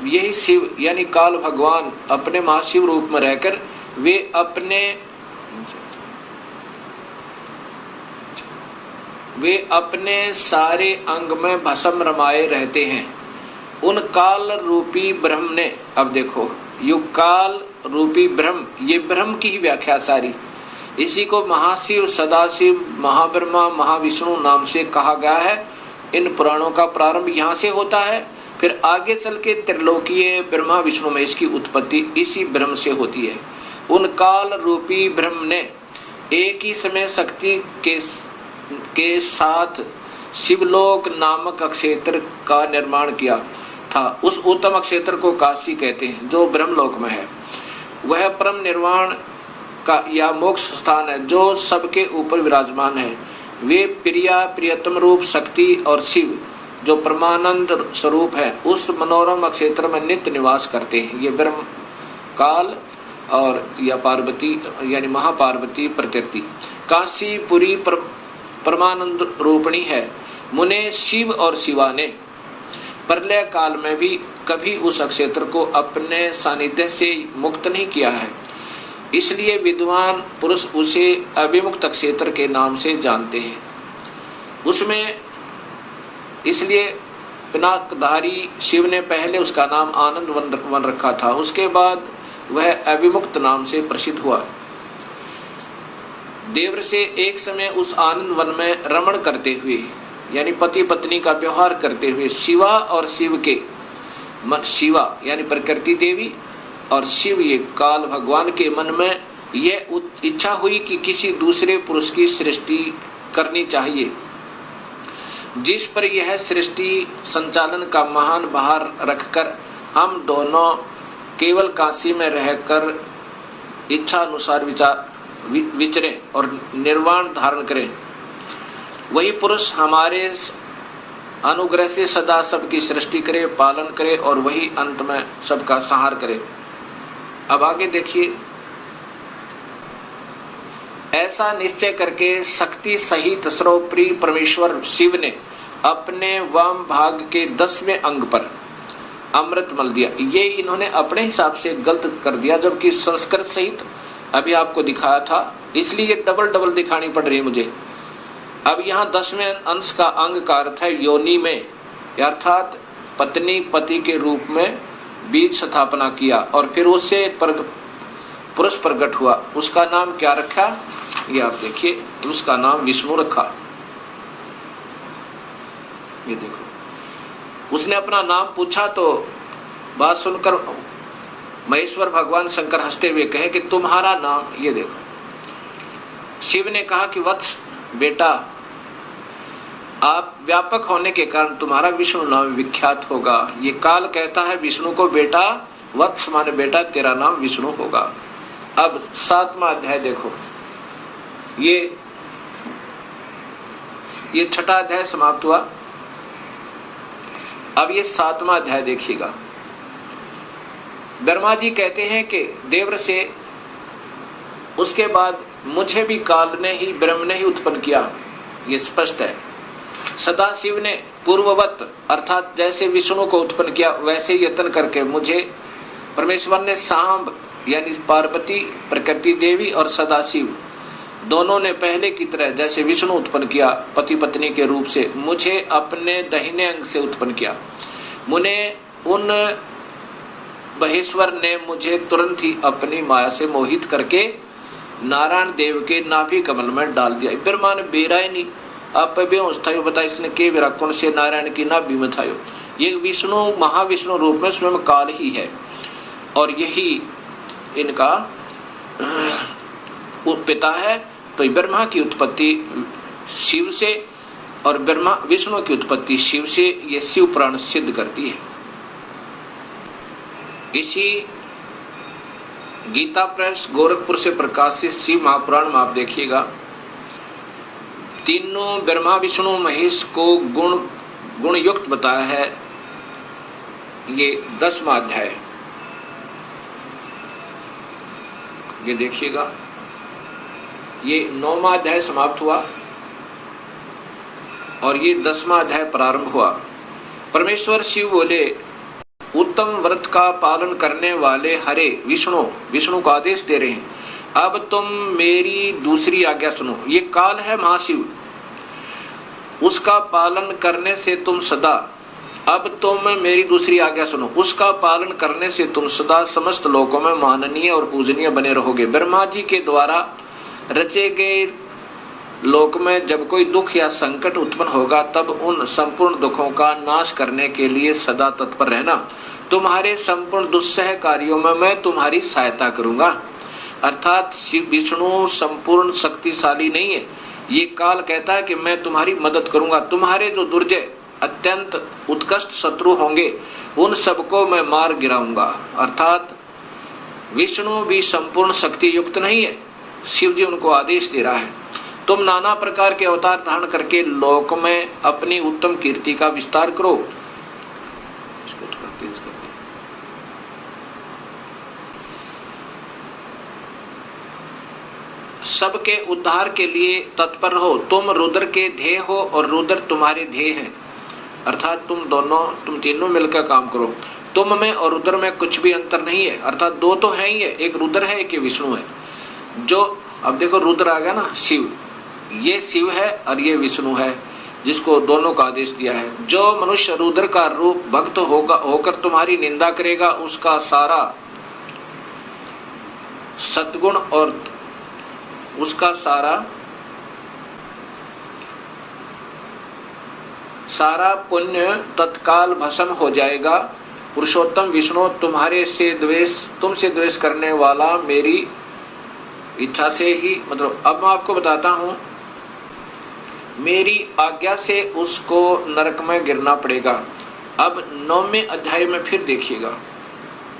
यही शिव यानी काल भगवान अपने महाशिव रूप में रहकर वे अपने सारे अंग में भस्म रमाए रहते हैं। उन काल रूपी ब्रह्म ने, अब देखो युग काल रूपी ब्रह्म, ये ब्रह्म की ही व्याख्या सारी, इसी को महाशिव, सदाशिव, महाब्रह्मा, महाविष्णु नाम से कहा गया है। इन पुराणों का प्रारंभ यहाँ से होता है, फिर आगे चल के त्रिलोकीय ब्रह्मा विष्णु में इसकी उत्पत्ति इसी ब्रह्म से होती है। उन काल रूपी ब्रह्म ने एक ही समय शक्ति के साथ शिवलोक नामक क्षेत्र का निर्माण किया था। उस उत्तम क्षेत्र को काशी कहते हैं, जो ब्रह्मलोक में है। वह परम निर्वाण का या मोक्ष स्थान है, जो सबके ऊपर विराजमान है। वे प्रिया प्रियतम रूप शक्ति और शिव, जो परमानंद स्वरूप है, उस मनोरम क्षेत्र में नित्य निवास करते हैं। ये ब्रह्म काल और या पार्वती यानी महापार्वती प्रकृति काशी पुरी परमानंद रूपणी है। मुने शिव और शिवा ने प्रलय काल में भी कभी उस क्षेत्र को अपने सानिध्य से मुक्त नहीं किया है, इसलिए विद्वान पुरुष उसे अविमुक्त क्षेत्र के नाम से जानते हैं। उसमें इसलिए पिनाकधारी शिव ने पहले उसका नाम आनंद वन रखा था, उसके बाद वह अविमुक्त नाम से प्रसिद्ध हुआ। देवर से एक समय उस आनंद वन में रमण करते हुए यानी पति पत्नी का व्यवहार करते हुए शिवा और शिव के शिवा यानी प्रकृति देवी और शिव ये काल भगवान के मन में यह इच्छा हुई कि किसी दूसरे पुरुष की सृष्टि करनी चाहिए, जिस पर यह सृष्टि संचालन का महान भार रखकर हम दोनों केवल काशी में रहकर इच्छा अनुसार विचरें और निर्वाण धारण करें। वही पुरुष हमारे अनुग्रह से सदा सबकी सृष्टि करे, पालन करे और वही अंत में सबका संहार करे। अब आगे देखिए, ऐसा निश्चय करके शक्ति सहित सर्वप्रिय परमेश्वर शिव ने अपने वाम भाग के 10वें अंग पर अमृत मल दिया। ये इन्होंने अपने हिसाब से गलत कर दिया, जबकि संस्कृत सहित अभी आपको दिखाया था, इसलिए डबल दिखानी पड़ रही है मुझे। अब यहाँ 10वें अंश का अंग का अर्थ है योनि में, अर्थात पत्नी पति के रूप में बीज स्थापना किया और फिर उससे पुरुष प्रकट हुआ। उसका नाम क्या रखा, ये आप देखिए, उसका नाम विष्णु रखा। ये देखो, उसने अपना नाम पूछा तो बात सुनकर महेश्वर भगवान शंकर हंसते हुए कहे कि तुम्हारा नाम, ये देखो, शिव ने कहा कि वत्स बेटा, आप व्यापक होने के कारण तुम्हारा विष्णु नाम विख्यात होगा। ये काल कहता है विष्णु को, बेटा वत्स माने बेटा, तेरा नाम विष्णु होगा। अब 7वां अध्याय देखो, ये 6ठा अध्याय समाप्त हुआ। अब ये 7वां अध्याय देखिएगा। ब्रह्मा जी कहते हैं कि देवर से उसके बाद मुझे भी काल ने ही, ब्रह्म ने ही उत्पन्न किया, ये स्पष्ट है। सदाशिव ने पूर्ववत अर्थात जैसे विष्णु को उत्पन्न किया वैसे यत्न करके मुझे परमेश्वर ने सांब यानी पार्वती, प्रकृति देवी और सदाशिव दोनों ने पहले की तरह जैसे विष्णु उत्पन्न किया पति पत्नी के रूप से, मुझे अपने दाहिने अंग से उत्पन्न किया। मुने उन महेश्वर ने मुझे तुरंत ही अपनी माया से मोहित करके नारायण देव के नाभि कमल में डाल दिया। ब्रह्मा ने बेरा ही नहीं, आप बेहोश था, बता इसने के बेरा कौन से नारायण की नाभि में था। ये विष्णु महाविष्णु रूप में स्वयं काल ही है और यही इनका पिता है। तो ब्रह्मा की उत्पत्ति शिव से और ब्रह्मा विष्णु की उत्पत्ति शिव से, ये शिव पुराण सिद्ध करती है। इसी गीता प्रेस गोरखपुर से प्रकाशित शिव महापुराण में आप देखिएगा, तीनों ब्रह्मा विष्णु महेश को गुण युक्त बताया है। ये 10वां अध्याय, ये देखिएगा, ये 9वां अध्याय समाप्त हुआ और ये 10वां अध्याय प्रारंभ हुआ। परमेश्वर शिव बोले, उत्तम व्रत का पालन करने वाले हरे विष्णु, विष्णु को आदेश दे रहे हैं, अब तुम मेरी दूसरी आज्ञा सुनो। ये काल है महाशिव, उसका पालन करने से तुम सदा, अब तुम मेरी दूसरी आज्ञा सुनो, उसका पालन करने से तुम सदा समस्त लोकों में माननीय और पूजनीय बने रहोगे। ब्रह्मा जी के द्वारा रचे गए लोक में जब कोई दुख या संकट उत्पन्न होगा तब उन संपूर्ण दुखों का नाश करने के लिए सदा तत्पर रहना। तुम्हारे संपूर्ण दुस्सह कार्यों में मैं तुम्हारी सहायता करूंगा। अर्थात शिव विष्णु संपूर्ण शक्तिशाली नहीं है, ये काल कहता है कि मैं तुम्हारी मदद करूंगा। तुम्हारे जो दुर्जय अत्यंत उत्कृष्ट शत्रु होंगे उन सबको मैं मार गिराऊंगा। अर्थात विष्णु भी संपूर्ण शक्ति युक्त नहीं है, शिव जी उनको आदेश दे रहा है, तुम नाना प्रकार के अवतार धारण करके लोक में अपनी उत्तम कीर्ति का विस्तार करो। सबके उद्धार के लिए तत्पर रहो। तुम रुद्र के ध्येय हो और रुद्र तुम्हारे ध्येय हैं। अर्थात तुम तीनों मिलकर काम करो। तुम में और रुद्र में कुछ भी अंतर नहीं है। अर्थात दो तो है ही है, एक रुद्र है एक विष्णु है। जो अब देखो रुद्र आ गया ना, शिव, ये शिव है और ये विष्णु है जिसको दोनों का आदेश दिया है। जो मनुष्य रुद्र का रूप भक्त होकर तुम्हारी निंदा करेगा उसका सारा सद्गुण और उसका सारा पुण्य तत्काल भस्म हो जाएगा। पुरुषोत्तम विष्णु तुमसे द्वेष करने वाला मेरी इच्छा से ही, मतलब अब मैं आपको बताता हूं, मेरी आज्ञा से उसको नरक में गिरना पड़ेगा। अब 9वें अध्याय में फिर देखिएगा,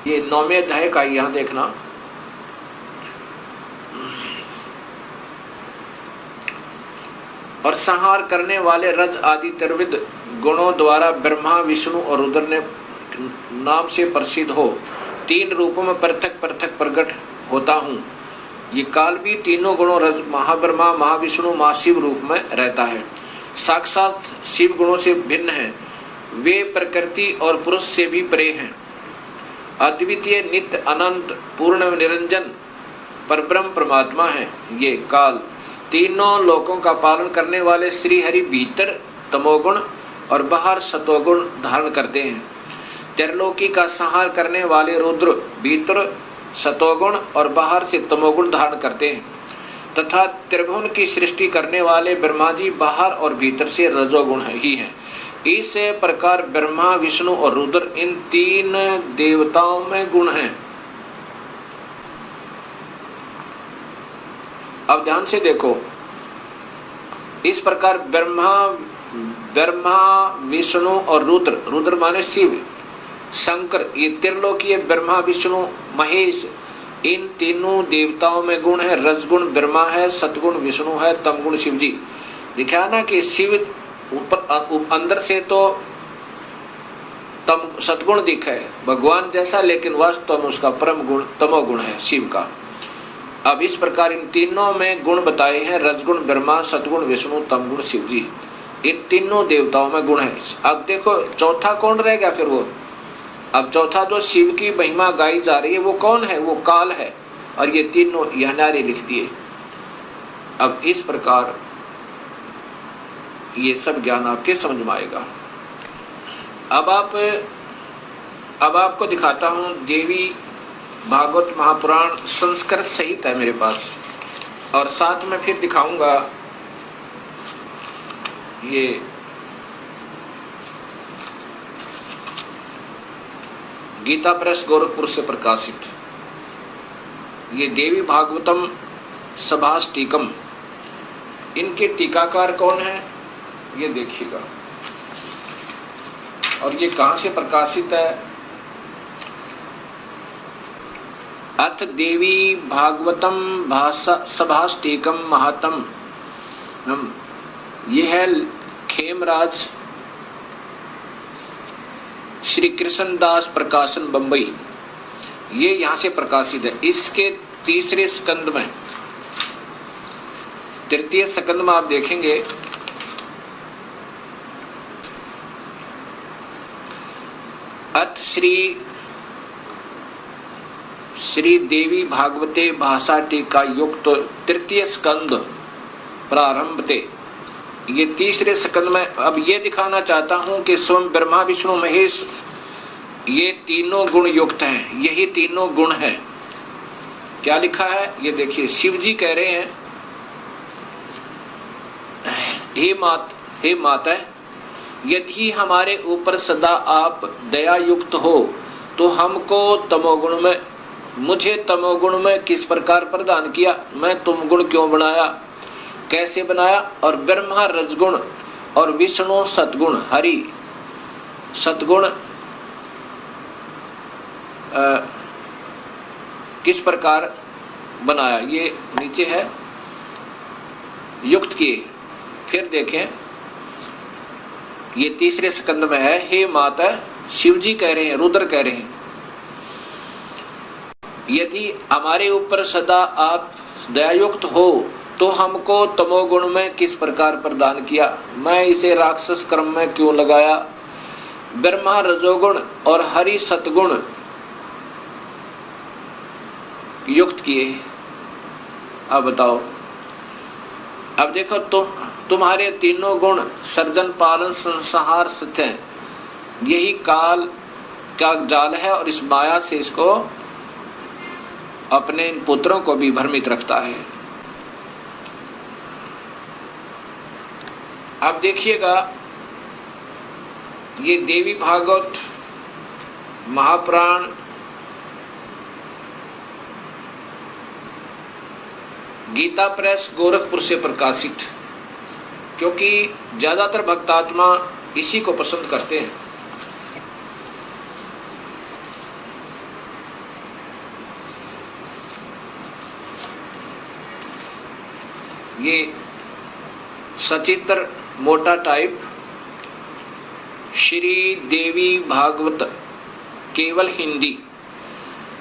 ये 9वें अध्याय का यहां देखना। और संहार करने वाले रज आदि त्रिविध गुणों द्वारा ब्रह्मा विष्णु और रुद्र ने नाम से प्रसिद्ध हो 3 रूपों में पृथक पृथक प्रकट होता हूँ। ये काल भी तीनों गुणों रज महाब्रह्मा महाविष्णु महाशिव रूप में रहता है। साक्षात शिव गुणों से भिन्न है, वे प्रकृति और पुरुष से भी परे हैं। अद्वितीय नित्य अनंत पूर्ण निरंजन परब्रह्म परमात्मा है। ये काल तीनों लोकों का पालन करने वाले श्री हरि भीतर तमोगुण और बाहर सतोगुण धारण करते हैं। त्रिलोकी का संहार करने वाले रुद्र भीतर सतोगुण और बाहर से तमोगुण धारण करते हैं तथा त्रिभुवन की सृष्टि करने वाले ब्रह्मा जी बाहर और भीतर से रजोगुण ही हैं। इस प्रकार ब्रह्मा विष्णु और रुद्र इन 3 देवताओं में गुण हैं। अब ध्यान से देखो, इस प्रकार ब्रह्मा विष्णु और रुद्र माने शिव, शंकर, ये त्रिलोकीय ब्रह्मा विष्णु महेश, इन तीनों देवताओं में गुण है। रजगुण ब्रह्मा है, सतगुण विष्णु है, तमगुण शिव जी। दिखा ना कि शिव ऊपर अंदर से तो सतगुण दिखा है भगवान जैसा, लेकिन वास्तव में उसका परम गुण तमोगुण है शिव का। अब इस प्रकार इन तीनों में गुण बताए हैं, रजगुण ब्रह्मा, सतगुण विष्णु, तमगुण शिव जी। इन तीनों देवताओं में गुण है। अब देखो चौथा कौन रह गया फिर वो, अब चौथा जो शिव की महिमा गाई जा रही है वो कौन है, वो काल है। और ये तीनों यह नारे लिख दिए। अब इस प्रकार ये सब ज्ञान आपके समझ में आएगा। अब आपको दिखाता हूं देवी भागवत महापुराण संस्कृत सहित है मेरे पास, और साथ में फिर दिखाऊंगा ये गीता प्रेस गोरखपुर से प्रकाशित ये देवी भागवतम सभास टीकम। इनके टीकाकार कौन है ये देखिएगा, और ये कहां से प्रकाशित है। अथ देवी भागवतम सभास टीकम महात्म, ये है खेमराज श्री कृष्णदास प्रकाशन बंबई, ये यहां से प्रकाशित है। इसके 3रे स्कंद में, 3य स्कंद में आप देखेंगे अथ श्री देवी भागवते भाषा टीका युक्त तृतीय स्कंद प्रारंभते। ये तीसरे स्कंद में अब ये दिखाना चाहता हूं कि स्वयं ब्रह्मा विष्णु महेश ये तीनों गुण युक्त हैं। यही तीनों गुण हैं। क्या लिखा है ये देखिए। शिव जी कह रहे हैं, हे माता, यदि हमारे ऊपर सदा आप दया युक्त हो तो हमको तमोगुण में, मुझे तमोगुण में किस प्रकार प्रदान किया, मैं तुम गुण क्यों बनाया, कैसे बनाया, और ब्रह्मा रजगुण और विष्णु सतगुण, हरि सतगुण किस प्रकार बनाया, ये नीचे है युक्त किए। फिर देखें ये तीसरे स्कंद में है। हे माता, शिव जी कह रहे हैं, रुद्र कह रहे हैं, यदि हमारे ऊपर सदा आप दयायुक्त हो तो हमको तमोगुण में किस प्रकार प्रदान किया, मैं इसे राक्षस कर्म में क्यों लगाया, ब्रह्मा रजोगुण और हरि सतगुण युक्त किए। अब बताओ, अब देखो तुम्हारे तीनों गुण सर्जन पालन संहार स्थित हैं। यही काल का जाल है और इस माया से इसको अपने इन पुत्रों को भी भ्रमित रखता है। अब देखिएगा ये देवी भागवत महापुराण गीता प्रेस गोरखपुर से प्रकाशित, क्योंकि ज्यादातर भक्तात्मा इसी को पसंद करते हैं। ये सचित्र मोटा टाइप श्री देवी भागवत केवल हिंदी,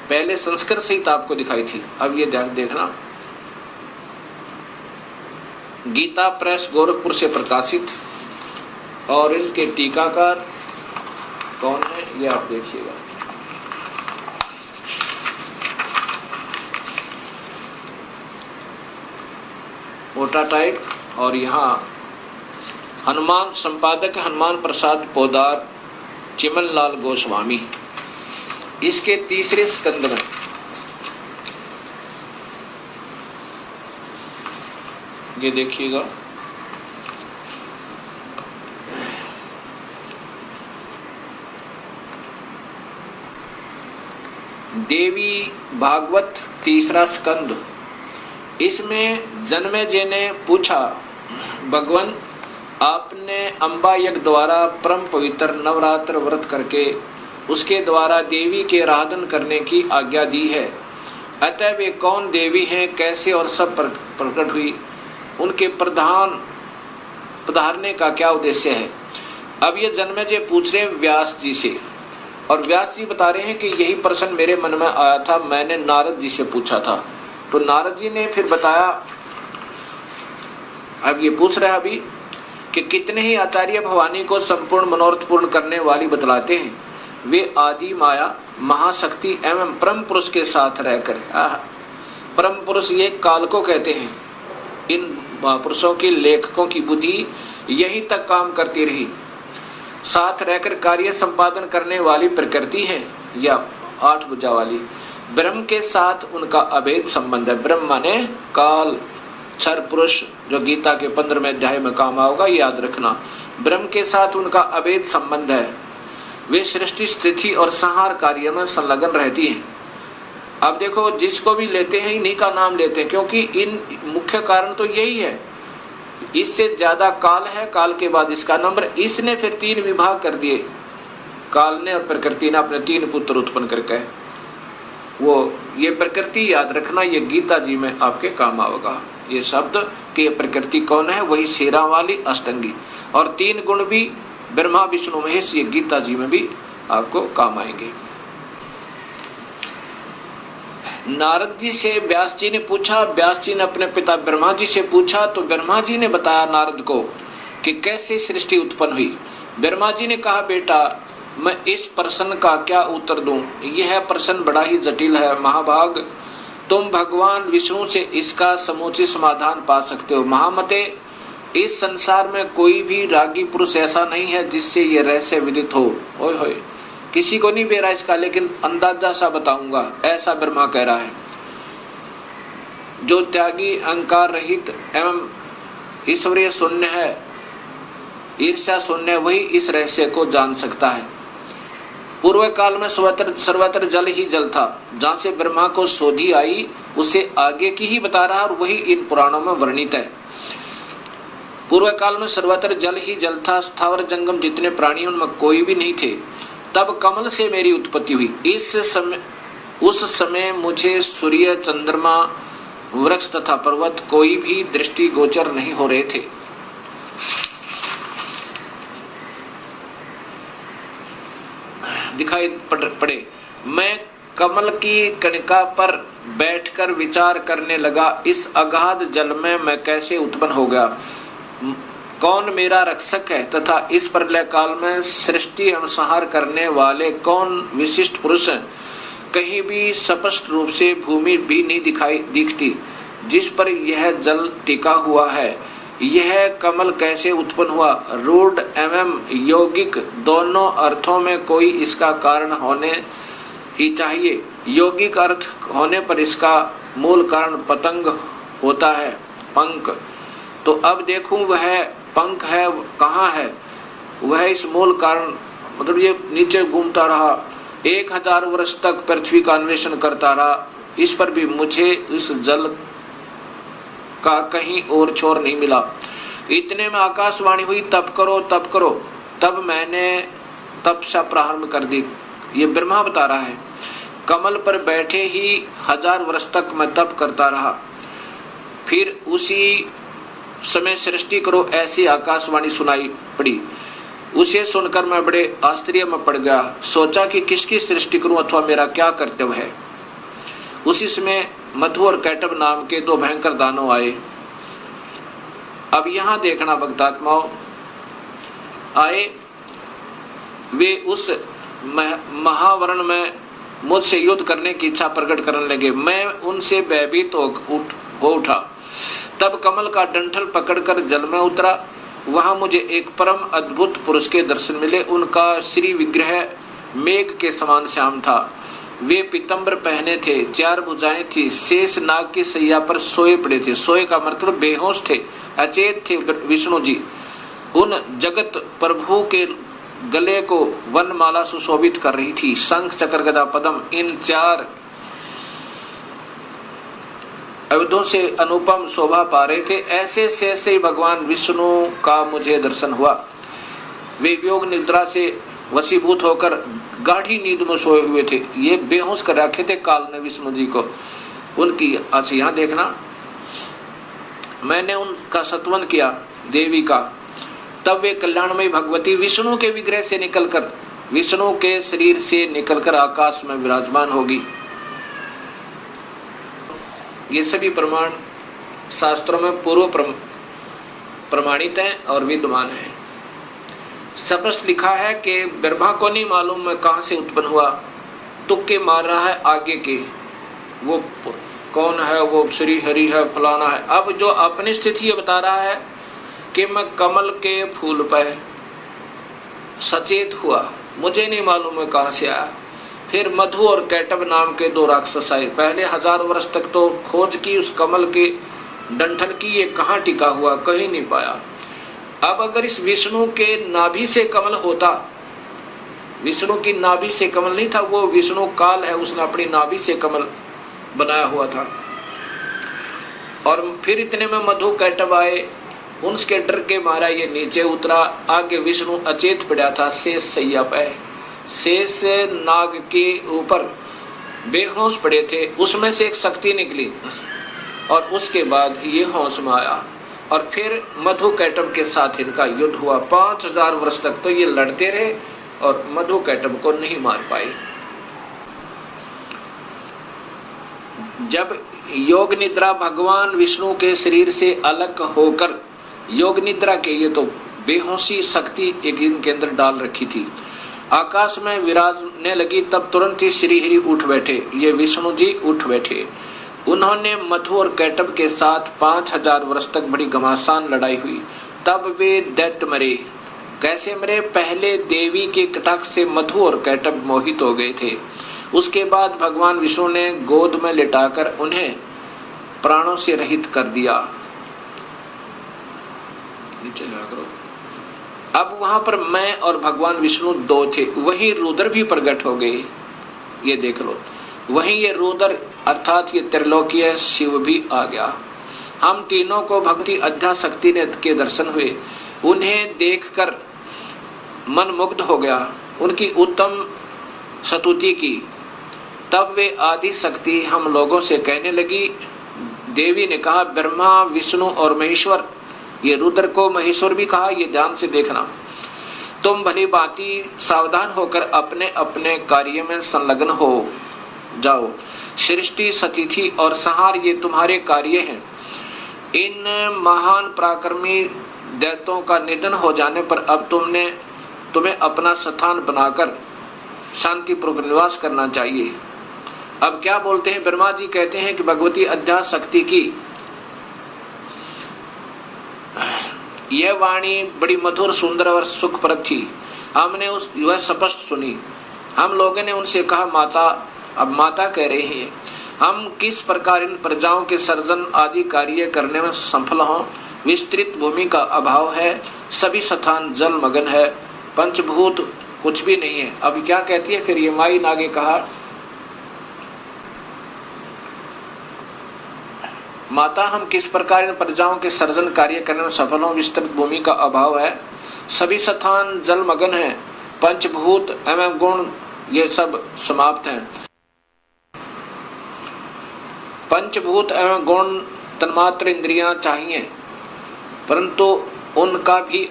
पहले संस्कृत सहित आपको दिखाई थी, अब ये देखना गीता प्रेस गोरखपुर से प्रकाशित। और इनके टीकाकार कौन है ये आप देखिएगा। मोटा टाइप, और यहाँ हनुमान संपादक हनुमान प्रसाद पोदार चिमन लाल गोस्वामी। इसके तीसरे स्कंद में ये देखिएगा, देवी भागवत तीसरा स्कंद। इसमें जन्मेजय ने पूछा, भगवान आपने अम्बा यज्ञ द्वारा परम पवित्र नवरात्र व्रत करके उसके द्वारा देवी के आराधन करने की आज्ञा दी है, अतः वे कौन देवी हैं, कैसे और सब प्रकट हुई, उनके पधारने का क्या उद्देश्य है। अब ये जन्मेजय पूछ रहे व्यास जी से, और व्यास जी बता रहे हैं कि यही प्रश्न मेरे मन में आया था, मैंने नारद जी से पूछा था। तो नारद जी ने फिर बताया, अब ये पूछ रहा है अभी कि कितने ही आचार्य भवानी को संपूर्ण मनोरथ पूर्ण करने वाली बतलाते हैं। वे आदि माया महाशक्ति एवं परम पुरुष के साथ रहकर, परम पुरुष ये काल को कहते हैं, इन महापुरुषों के लेखकों की बुद्धि यही तक काम करती रही, साथ रहकर कार्य संपादन करने वाली प्रकृति है या 8 भुजा वाली। ब्रह्म के साथ उनका अभेद संबंध है। ब्रह्म माने काल, क्षर पुरुष, जो गीता के 15वें अध्याय में काम आओगा, याद रखना। ब्रह्म के साथ उनका अभेद संबंध है। वे सृष्टि स्थिति और संहार कार्य में संलग्न रहती हैं। अब देखो, जिसको भी लेते हैं इन्हीं का नाम लेते हैं, क्योंकि इन मुख्य कारण तो यही है। इससे ज्यादा काल है, काल के बाद इसका नंबर। इसने फिर 3 विभाग कर दिए, काल ने और प्रकृति ने अपने 3 पुत्र उत्पन्न करके। वो ये प्रकृति याद रखना, ये गीता जी में आपके काम आएगा। ये शब्द कि प्रकृति कौन है, वही शेरा वाली अष्टंगी, और 3 गुण भी ब्रह्मा विष्णु महेश, ये गीता जी में भी आपको काम आएंगे। नारद जी से व्यास जी ने पूछा, व्यास जी ने अपने पिता ब्रह्मा जी से पूछा, तो ब्रह्मा जी ने बताया नारद को कि कैसे सृष्टि उत्पन्न हुई। ब्रह्मा जी ने कहा, बेटा मैं इस प्रश्न का क्या उत्तर दूं? यह प्रश्न बड़ा ही जटिल है महाभाग। तुम भगवान विष्णु से इसका समुचित समाधान पा सकते हो। महामते, इस संसार में कोई भी रागी पुरुष ऐसा नहीं है जिससे ये रहस्य विदित हो। ओए होए, किसी को नहीं बेरा इसका, लेकिन अंदाजा सा बताऊंगा, ऐसा ब्रह्मा कह रहा है। जो त्यागी, अहंकार रहित एवं ईश्वरीय शून्य है, ईर्ष्या शून्य है, वही इस रहस्य को जान सकता है। पूर्व काल में सर्वत्र जल ही जल था। जहां से ब्रह्मा को शोधी आई उससे आगे की ही बता रहा, और वही इन पुराणों में वर्णित है। पूर्व काल में सर्वत्र जल ही जल था, स्थावर जंगम जितने प्राणी उनमें कोई भी नहीं थे। तब कमल से मेरी उत्पत्ति हुई। उस समय मुझे सूर्य, चंद्रमा, वृक्ष तथा पर्वत कोई भी दृष्टि गोचर नहीं हो रहे थे। दिखाई पड़े। मैं कमल की कणिका पर बैठकर विचार करने लगा, इस अगाध जल में मैं कैसे उत्पन्न हो गया, कौन मेरा रक्षक है, तथा इस प्रलय काल में सृष्टि एवं संहार करने वाले कौन विशिष्ट पुरुष हैं। कहीं भी स्पष्ट रूप से भूमि भी नहीं दिखती जिस पर यह जल टिका हुआ है। यह कमल कैसे उत्पन्न हुआ? रूढ़ एवं यौगिक दोनों अर्थों में कोई इसका कारण होने ही चाहिए। यौगिक अर्थ होने पर इसका मूल कारण पतंग होता है, पंख। तो अब देखूं वह पंख है कहाँ है, वह इस मूल कारण, मतलब ये नीचे घूमता रहा, 1000 वर्ष तक पृथ्वी का अन्वेषण करता रहा, इस पर भी मुझे इस जल का कहीं और छोर नहीं मिला। इतने में आकाशवाणी हुई, तप करो तप करो। तब मैंने तपस्या प्रारंभ कर दी। ये ब्रह्मा बता रहा है। कमल पर बैठे ही 1000 वर्ष तक मैं तप करता रहा। फिर उसी समय सृष्टि करो ऐसी आकाशवाणी सुनाई पड़ी। उसे सुनकर मैं बड़े आश्चर्य में पड़ गया। सोचा कि किसकी सृष्टि करूं अथवा मेरा क्या कर्तव्य है। उसी समय मधु और कैटब नाम के 2 भयंकर दानव आए। अब यहां देखना भक्तात्माओं, आए वे उस महावरण में मुझसे युद्ध करने की इच्छा प्रकट करने लगे। मैं उनसे भयभीत हो उठा। तब कमल का डंठल पकड़कर जल में उतरा। वहां मुझे एक परम अद्भुत पुरुष के दर्शन मिले। उनका श्री विग्रह मेघ के समान श्याम था। वे पीतंबर पहने थे, 4 भुजाएं थी, शेष नाग की सैया पर सोए पड़े थे। सोए का मतलब बेहोश थे, अचेत थे विष्णु जी। उन जगत प्रभु के गले को वनमाला सुशोभित कर रही थी। शंख, चक्र, गदा, पद्म, इन 4 अवधों से अनुपम शोभा पा रहे थे। ऐसे शेष ही भगवान विष्णु का मुझे दर्शन हुआ। वे योग निद्रा से वशीभूत होकर गाढ़ी नींद में सोए हुए थे। ये बेहोश कर रखे थे काल ने विष्णु जी को। उनकी अच्छा यहाँ देखना, मैंने उनका सत्वन किया देवी का। तब वे कल्याणमयी भगवती विष्णु के विग्रह से निकलकर, विष्णु के शरीर से निकलकर आकाश में विराजमान होगी। ये सभी प्रमाण शास्त्रों में पूर्व प्रमाणित हैं और विद्यमान हैं। स्पष्ट लिखा है कि ब्रह्मा को नहीं मालूम मैं कहां से उत्पन्न हुआ, तुक्के मार रहा है आगे के, वो कौन है, वो श्री हरि है, फलाना है। अब जो अपनी स्थिति बता रहा है कि मैं कमल के फूल पर सचेत हुआ, मुझे नहीं मालूम मैं कहां से आया। फिर मधु और कैटब नाम के 2 राक्षस आए। पहले 1000 वर्ष तक तो खोज की उस कमल के डंठल की, ये कहाँ टिका हुआ, कहीं नहीं पाया। अब अगर इस विष्णु के नाभि से कमल होता, विष्णु की नाभि से कमल नहीं था, वो विष्णु काल है, उसने अपनी नाभि से कमल बनाया हुआ था। और फिर इतने में मधु कैटब आए, उनके डर के मारा ये नीचे उतरा। आगे विष्णु अचेत पड़ा था शेष सैया पे, शेष नाग के ऊपर बेहोश पड़े थे। उसमें से एक शक्ति निकली और उसके बाद ये होश में आया और फिर मधु कैटब के साथ इनका युद्ध हुआ। 5000 वर्ष तक तो ये लड़ते रहे और मधु कैटब को नहीं मार पाए। जब योग निद्रा भगवान विष्णु के शरीर से अलग होकर, योग निद्रा के ये तो बेहोशी शक्ति एक इनके अंदर डाल रखी थी, आकाश में विराजने लगी, तब तुरंत ही श्रीहरि उठ बैठे। ये विष्णु जी उठ बैठे। उन्होंने मधु और कैटभ के साथ 5000 वर्ष तक बड़ी घमासान लड़ाई हुई। तब वे दैत्य मरे। कैसे मरे? पहले देवी के कटाक्ष से मधु और कैटभ मोहित हो गए थे। उसके बाद भगवान विष्णु ने गोद में लिटाकर उन्हें प्राणों से रहित कर दिया। अब वहां पर मैं और भगवान विष्णु दो थे। वही रुद्र भी प्रकट हो गए। ये देख लो, वहीं ये रुद्र अर्थात ये त्रिलोकीय शिव भी आ गया। हम तीनों को भक्ति अध्याशक्ति के दर्शन हुए। उन्हें देखकर मन मुग्ध हो गया। उनकी उत्तम स्तुति की। तब वे आदि शक्ति हम लोगों से कहने लगी। देवी ने कहा, ब्रह्मा विष्णु और महेश्वर, ये रुद्र को महेश्वर भी कहा, ये ध्यान से देखना। तुम भली भांति सावधान होकर अपने अपने कार्य में संलग्न हो जाओ। सृष्टि, स्थिति और संहार ये तुम्हारे कार्य हैं। इन महान पराक्रमी दैत्यों का निधन हो जाने पर अब तुम्हें अपना स्थान बनाकर शांतिपूर्वक निवास करना चाहिए। अब क्या बोलते हैं? ब्रह्मा जी कहते हैं कि भगवती अध्यास शक्ति की यह वाणी बड़ी मधुर, सुंदर और सुखप्रद थी। हमने वह स्पष्ट सुनी। हम लोगों ने उनसे कहा, माता, अब माता कह रही है, हम किस प्रकार इन प्रजाओं के सर्जन आदि कार्य करने में सफल हों? विस्तृत भूमि का अभाव है, सभी स्थान जल मगन है, पंचभूत कुछ भी नहीं है। अब क्या कहती है फिर ये माई ने आगे कहा, माता, हम किस प्रकार इन प्रजाओं के सर्जन कार्य करने में सफल हों? विस्तृत भूमि का अभाव है, सभी स्थान जल मगन है, पंचभूत एवं गुण ये सब समाप्त हैं। पंचभूत एवं गुण तन्मात्र इंद्रियां चाहिए, परंतु उनका भी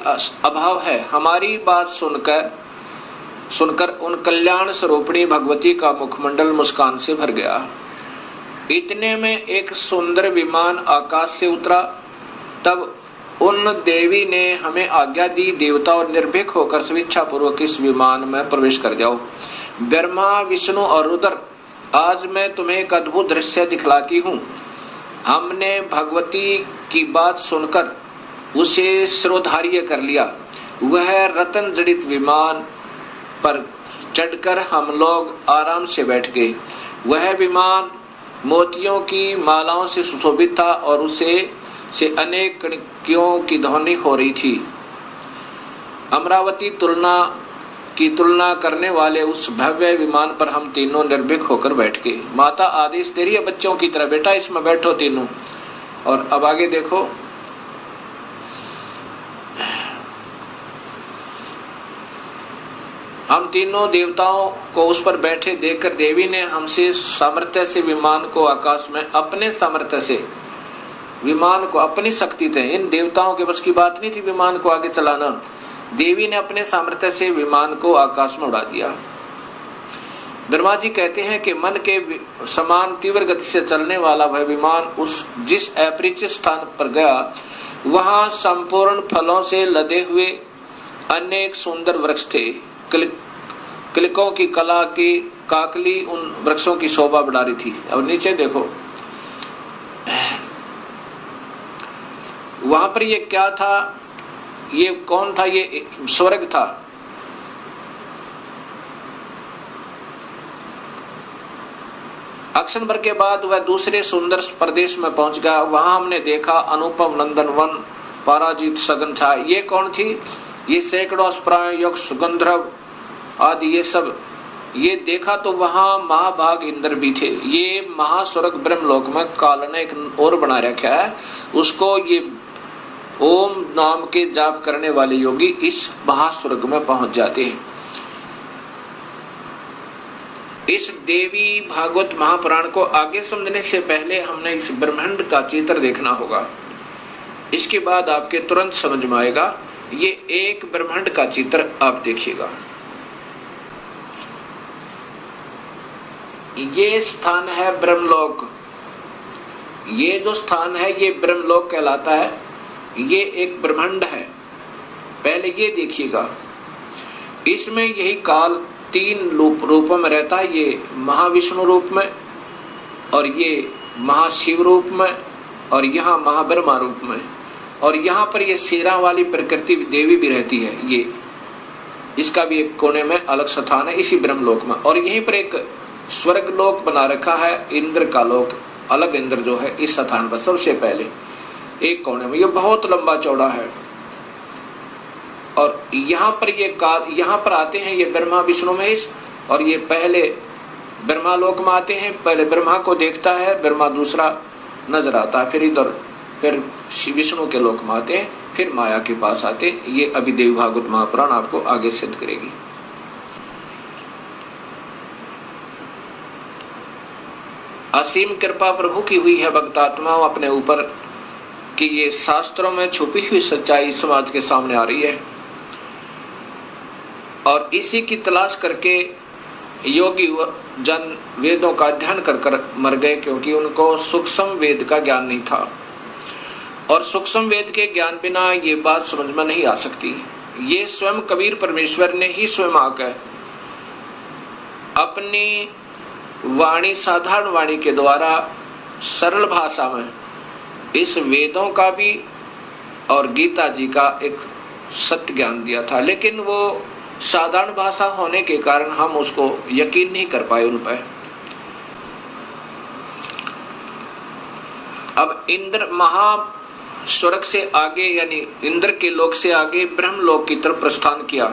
अभाव है। हमारी बात सुनकर उन कल्याण स्वरूपिणी भगवती का मुखमंडल मुस्कान से भर गया। इतने में एक सुंदर विमान आकाश से उतरा। तब उन देवी ने हमें आज्ञा दी, देवता और निर्भीक होकर स्वेच्छा पूर्वक इस विमान में प्रवेश कर जाओ। ब्रह्मा, विष्णु और रुद्र, आज मैं तुम्हें एक अद्भुत दृश्य दिखलाती हूँ। हमने भगवती की बात सुनकर उसे शिरोधार्य कर लिया। वह रत्न जड़ित विमान पर चढ़कर हम लोग आराम से बैठ गए। वह विमान मोतियों की मालाओं से सुशोभित था और उसे से अनेक कणियों की ध्वनि हो रही थी। अमरावती की तुलना करने वाले उस भव्य विमान पर हम तीनों निर्भीक होकर बैठ गए। माता आदेश दे रही है बच्चों की तरह, बेटा इसमें बैठो तीनों। और अब आगे देखो, हम तीनों देवताओं को उस पर बैठे देखकर देवी ने हमसे सामर्थ्य से विमान को आकाश में, अपने सामर्थ्य से विमान को, अपनी शक्ति थे, इन देवताओं के बस की बात नहीं थी विमान को आगे चलाना। देवी ने अपने सामर्थ्य से विमान को आकाश में उड़ा दिया। ब्रह्मा जी कहते हैं कि मन के समान तीव्र गति से चलने वाला वह विमान जिस अपरिचित स्थान पर गया, वहां संपूर्ण फलों से लदे हुए अनेक सुंदर वृक्ष थे। किलकों की कला की काकली उन वृक्षों की शोभा बढ़ा रही थी। अब नीचे देखो, वहां पर ये क्या था? ये कौन था? ये स्वर्ग था। अक्षण भर के बाद वह दूसरे सुंदर प्रदेश में पहुंच गया। वहां हमने देखा अनुपम नंदन वन, पराजित सगन था। ये कौन थी? ये सैकड़ों अश्वराएं, यक्ष, गंधर्व आदि ये सब। ये देखा तो वहां महाभाग इंद्र भी थे। ये महास्वर्ग ब्रह्मलोक में काल ने एक और बना रखा है, उसको ये ओम नाम के जाप करने वाले योगी इस महास्वर्ग में पहुंच जाते हैं। इस देवी भागवत महापुराण को आगे समझने से पहले हमने इस ब्रह्मांड का चित्र देखना होगा। इसके बाद आपके तुरंत समझ में आएगा। ये एक ब्रह्मांड का चित्र आप देखिएगा। ये स्थान है ब्रह्मलोक। ये जो स्थान है ये ब्रह्मलोक कहलाता है। ये एक ब्रह्मांड है। पहले ये देखिएगा, इसमें यही काल 3 रूपों में रहता है, ये महाविष्णु रूप में, और ये महाशिव रूप में, और यहाँ महाब्रह्मा रूप में, और यहाँ पर ये शेरा वाली प्रकृति देवी भी रहती है। ये इसका भी एक कोने में अलग स्थान है इसी ब्रह्मलोक में। और यहीं पर एक स्वर्ग लोक बना रखा है, इंद्र का लोक, अलग इंद्र जो है इस स्थान पर सबसे पहले एक कोने में। ये बहुत लंबा चौड़ा है। और यहाँ पर ये काल, यहाँ पर आते हैं ये ब्रह्मा विष्णु महेश, और ये पहले ब्रह्मा लोक में आते हैं। पहले ब्रह्मा को देखता है, ब्रह्मा दूसरा नजर आता है, फिर इधर फिर विष्णु के लोक में आते हैं, फिर माया के पास आते हैं। ये अभी देवी भागवत महापुराण आपको आगे सिद्ध करेगी। असीम कृपा प्रभु की हुई है भक्तात्माओं अपने ऊपर कि ये शास्त्रों में छुपी हुई सच्चाई समाज के सामने आ रही है, और इसी की तलाश करके योगी जन वेदों का अध्ययन कर मर गए, क्योंकि उनको सूक्ष्म वेद का ज्ञान नहीं था। और सूक्ष्म वेद के ज्ञान बिना ये बात समझ में नहीं आ सकती। ये स्वयं कबीर परमेश्वर ने ही स्वयं आकर अपनी वाणी, साधारण वाणी के द्वारा सरल भाषा में इस वेदों का भी और गीता जी का एक सत्य ज्ञान दिया था। लेकिन वो साधारण भाषा होने के कारण हम उसको यकीन नहीं कर पाए उन पर। अब इंद्र महा स्वर्ग से आगे, यानी इंद्र के लोक से आगे ब्रह्म लोक की तरफ प्रस्थान किया।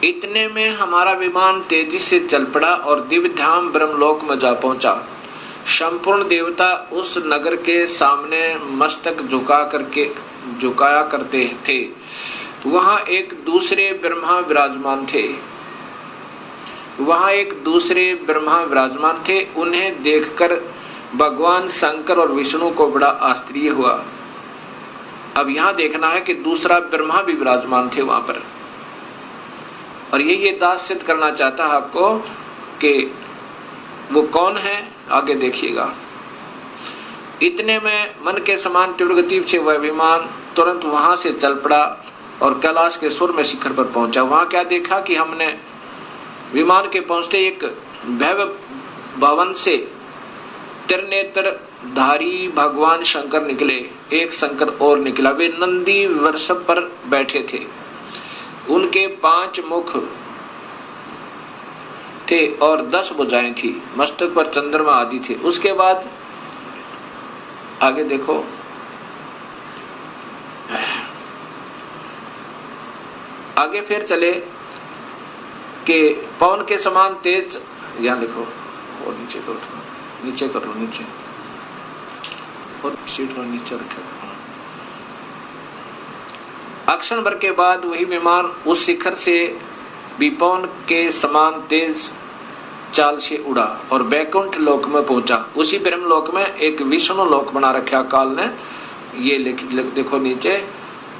इतने में हमारा विमान तेजी से चल पड़ा और दिव्य धाम ब्रह्मलोक में जा पहुंचा। संपूर्ण देवता उस नगर के सामने मस्तक झुकाया करते थे। वहां एक दूसरे ब्रह्मा विराजमान थे। उन्हें देखकर भगवान शंकर और विष्णु को बड़ा आश्चर्य हुआ। अब यहाँ देखना है कि दूसरा ब्रह्मा भी विराजमान थे वहां पर, और ये दास सिद्ध करना चाहता है आपको कि वो कौन है, आगे देखिएगा। इतने में मन के समान तीव्र गति से वह विमान तुरंत वहां से चल पड़ा और कैलाश के सुर में शिखर पर पहुंचा। वहां क्या देखा कि हमने विमान के पहुंचते एक भव्य भवन से त्रिनेत्र धारी भगवान शंकर निकले। एक शंकर और निकला, वे नंदी वृषभ पर बैठे थे। उनके 5 मुख थे और 10 भुजाएं थी। मस्तक पर चंद्रमा आदि थे। उसके बाद आगे देखो, आगे फिर चले कि पवन के समान तेज, यहां लिखो और नीचे करो, नीचे और सीट और नीचे रखे। अक्षण भर के बाद वही विमान उस शिखर से भी पवन के समान तेज चाल से उड़ा और बैकुंठ लोक में पहुंचा। उसी ब्रह्म लोक में एक विष्णु लोक बना रखा काल ने। ये देखो नीचे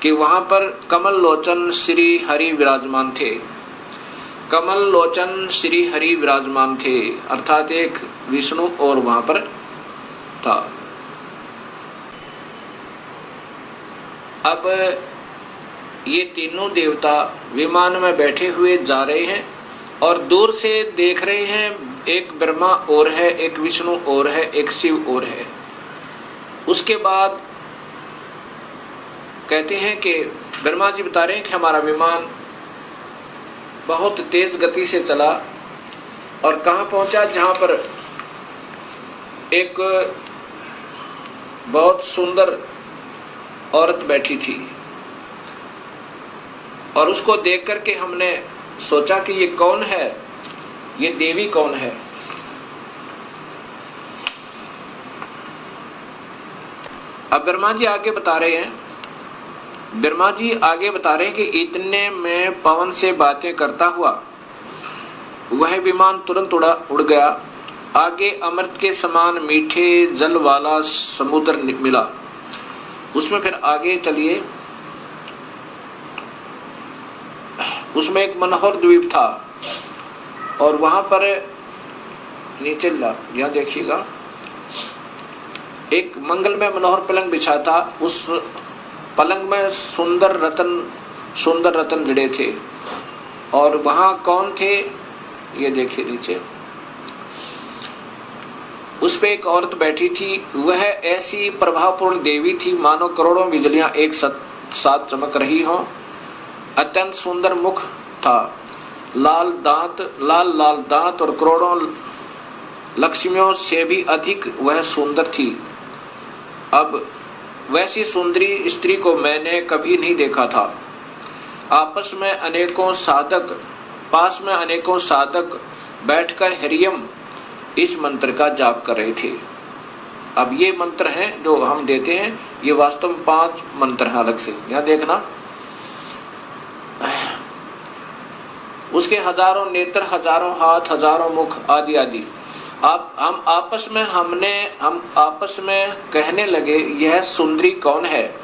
कि वहां पर कमल लोचन श्री हरि विराजमान थे। कमल लोचन श्री हरि विराजमान थे, अर्थात एक विष्णु और वहां पर था। अब ये तीनों देवता विमान में बैठे हुए जा रहे हैं और दूर से देख रहे हैं, एक ब्रह्मा और है, एक विष्णु और है, एक शिव और है। उसके बाद कहते हैं कि ब्रह्मा जी बता रहे हैं कि हमारा विमान बहुत तेज गति से चला और कहां पहुंचा, जहां पर एक बहुत सुंदर औरत बैठी थी। और उसको देख करके हमने सोचा कि ये कौन है, ये देवी कौन है। अब ब्रह्मा जी आगे बता रहे हैं, कि इतने में पवन से बातें करता हुआ वह विमान तुरंत उड़ गया। आगे अमृत के समान मीठे जल वाला समुद्र मिला। उसमें फिर आगे चलिए, उसमें एक मनोहर द्वीप था और वहां पर नीचे यहां देखिएगा, एक मंगलमय मनोहर पलंग बिछा था, उस पलंग में सुंदर रतन जड़े थे। और वहां कौन थे, ये देखिए नीचे, उस पे एक औरत बैठी थी। वह ऐसी प्रभावपूर्ण देवी थी मानो करोड़ों बिजलियां एक साथ चमक रही हों। अत्यंत सुंदर मुख था, लाल दांत और करोड़ों लक्ष्मियों से भी अधिक वह सुंदर थी। अब वैसी सुंदरी स्त्री को मैंने कभी नहीं देखा था। पास में अनेकों साधक बैठकर हरियम इस मंत्र का जाप कर रहे थे। अब ये मंत्र हैं जो हम देते हैं, ये वास्तव में 5 मंत्र हैं अलग से, यहां देखना। उसके हजारों नेत्र, हजारों हाथ, हजारों मुख आदि आदि। हम आपस में कहने लगे, यह सुंदरी कौन है।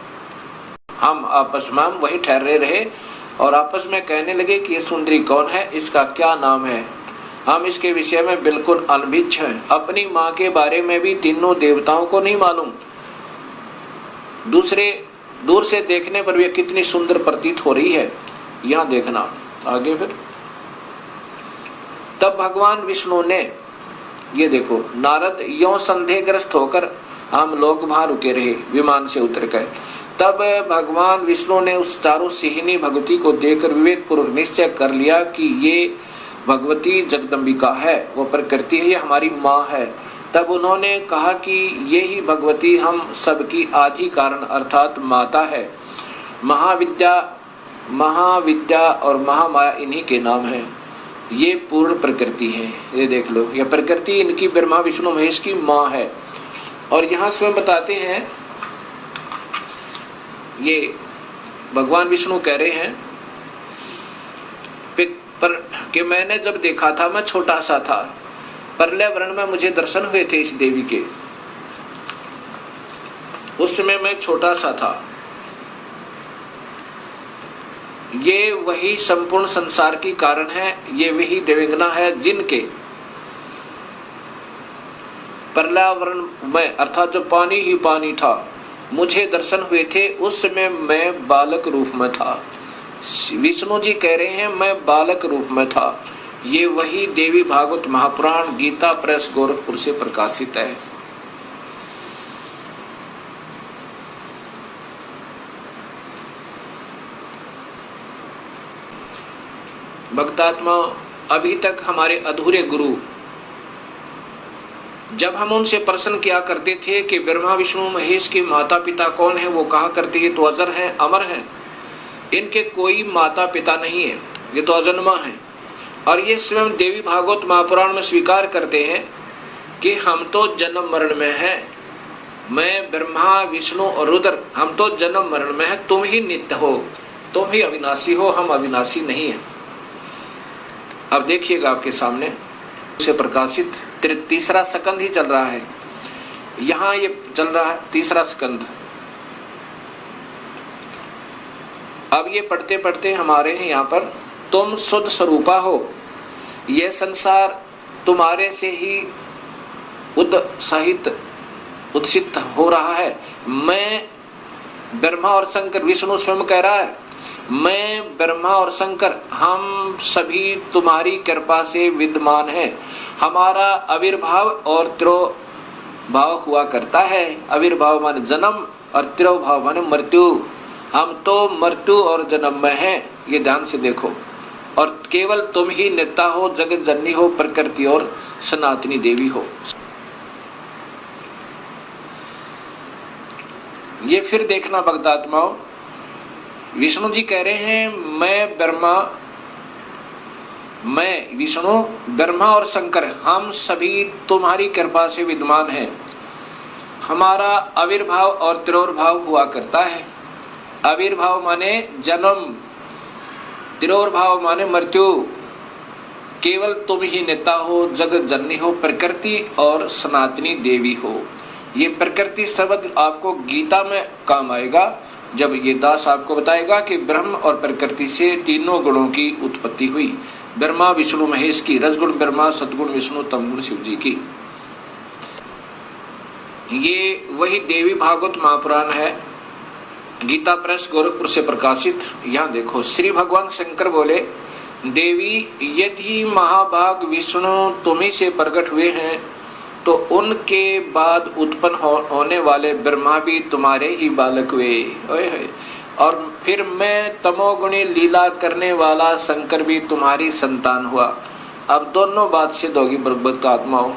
हम आपस में वही ठहरे रहे और आपस में कहने लगे कि यह सुंदरी कौन है, इसका क्या नाम है। हम इसके विषय में बिल्कुल अनभिज्ञ हैं। अपनी माँ के बारे में भी तीनों देवताओं को नहीं मालूम। दूर से देखने पर भी कितनी सुंदर प्रतीत हो रही है। यहां देखना आगे फिर। तब भगवान विष्णु ने, ये देखो, नारद यों संदेहग्रस्त होकर, हम लोग वहां रुके रहे, विमान से उतर गए। तब भगवान विष्णु ने उस चारों सिहिनी भगवती को देखकर विवेक पूर्वक निश्चय कर लिया कि ये भगवती जगदम्बिका है, वो प्रकृति है, ये हमारी माँ है। तब उन्होंने कहा कि ये ही भगवती हम सबकी आदि कारण अर्थात माता है। महाविद्या और महामाया इन्हीं के नाम है। ये पूर्ण प्रकृति है। ये देख लो, यह प्रकृति इनकी ब्रह्मा विष्णु महेश की माँ है। और यहाँ स्वयं बताते हैं, ये भगवान विष्णु कह रहे हैं कि मैंने जब देखा था, मैं छोटा सा था, प्रलय वर्ण में मुझे दर्शन हुए थे इस देवी के। उस समय मैं छोटा सा था। ये वही संपूर्ण संसार की कारण है, ये वही देवंगना है जिनके पर्यावरण में, अर्थात जो पानी ही पानी था, मुझे दर्शन हुए थे। उस समय मैं बालक रूप में था। विष्णु जी कह रहे हैं मैं बालक रूप में था। ये वही देवी भागवत महापुराण गीता प्रेस गोरखपुर से प्रकाशित है। भक्तात्मा, अभी तक हमारे अधूरे गुरु, जब हम उनसे प्रश्न किया करते थे कि ब्रह्मा विष्णु महेश के माता पिता कौन है, वो कहा करते ये तो अजर हैं, अमर हैं, इनके कोई माता पिता नहीं है, ये तो अजन्मा है। और ये स्वयं देवी भागवत महापुराण में स्वीकार करते हैं कि हम तो जन्म मरण में हैं। मैं ब्रह्मा विष्णु और रुद्र, हम तो जन्म मरण में है, तुम ही नित्य हो, तुम ही अविनाशी हो, हम अविनाशी नहीं है। अब देखिएगा आपके सामने से प्रकाशित तीसरा स्कंद ही चल रहा है। यहां ये चल रहा है तीसरा स्कंद। अब ये पढ़ते पढ़ते हमारे यहाँ पर, तुम शुद्ध स्वरूपा हो, यह संसार तुम्हारे से ही उत्सित हो रहा है। मैं ब्रह्मा और शंकर, विष्णु स्वयं कह रहा है, मैं ब्रह्मा और शंकर हम सभी तुम्हारी कृपा से विद्यमान हैं। हमारा आविर्भाव और तिरोभाव हुआ करता है। आविर्भाव माने जन्म और तिरोभाव माने मृत्यु। हम तो मृत्यु और जन्म में हैं, ये ध्यान से देखो। और केवल तुम ही नेता हो, जगत जननी हो, प्रकृति और सनातनी देवी हो। ये फिर देखना भक्तात्माओं, विष्णु जी कह रहे हैं मैं विष्णु, ब्रह्मा और शंकर हम सभी तुम्हारी कृपा से विद्यमान हैं। हमारा आविर्भाव और तिरोभाव हुआ करता है। आविर्भाव माने जन्म, तिरोभाव माने मृत्यु। केवल तुम ही नेता हो, जगत जननी हो, प्रकृति और सनातनी देवी हो। ये प्रकृति शब्द आपको गीता में काम आएगा, जब ये दास आपको बताएगा कि ब्रह्म और प्रकृति से तीनों गुणों की उत्पत्ति हुई। ब्रह्मा विष्णु महेश की, रजगुण ब्रह्मा, सदगुण विष्णु, तमगुण शिव जी की। ये वही देवी भागवत महापुराण है, गीता प्रेस गोरखपुर से प्रकाशित। यहाँ देखो, श्री भगवान शंकर बोले, देवी यदि महाभाग विष्णु तुम्ही से प्रकट हुए हैं तो उनके बाद उत्पन्न होने वाले ब्रह्मा भी तुम्हारे ही बालक हुए। और फिर मैं तमोगुणी लीला करने वाला शंकर भी तुम्हारी संतान हुआ। अब दोनों बात सिद्ध होगी भगवत आत्माओं।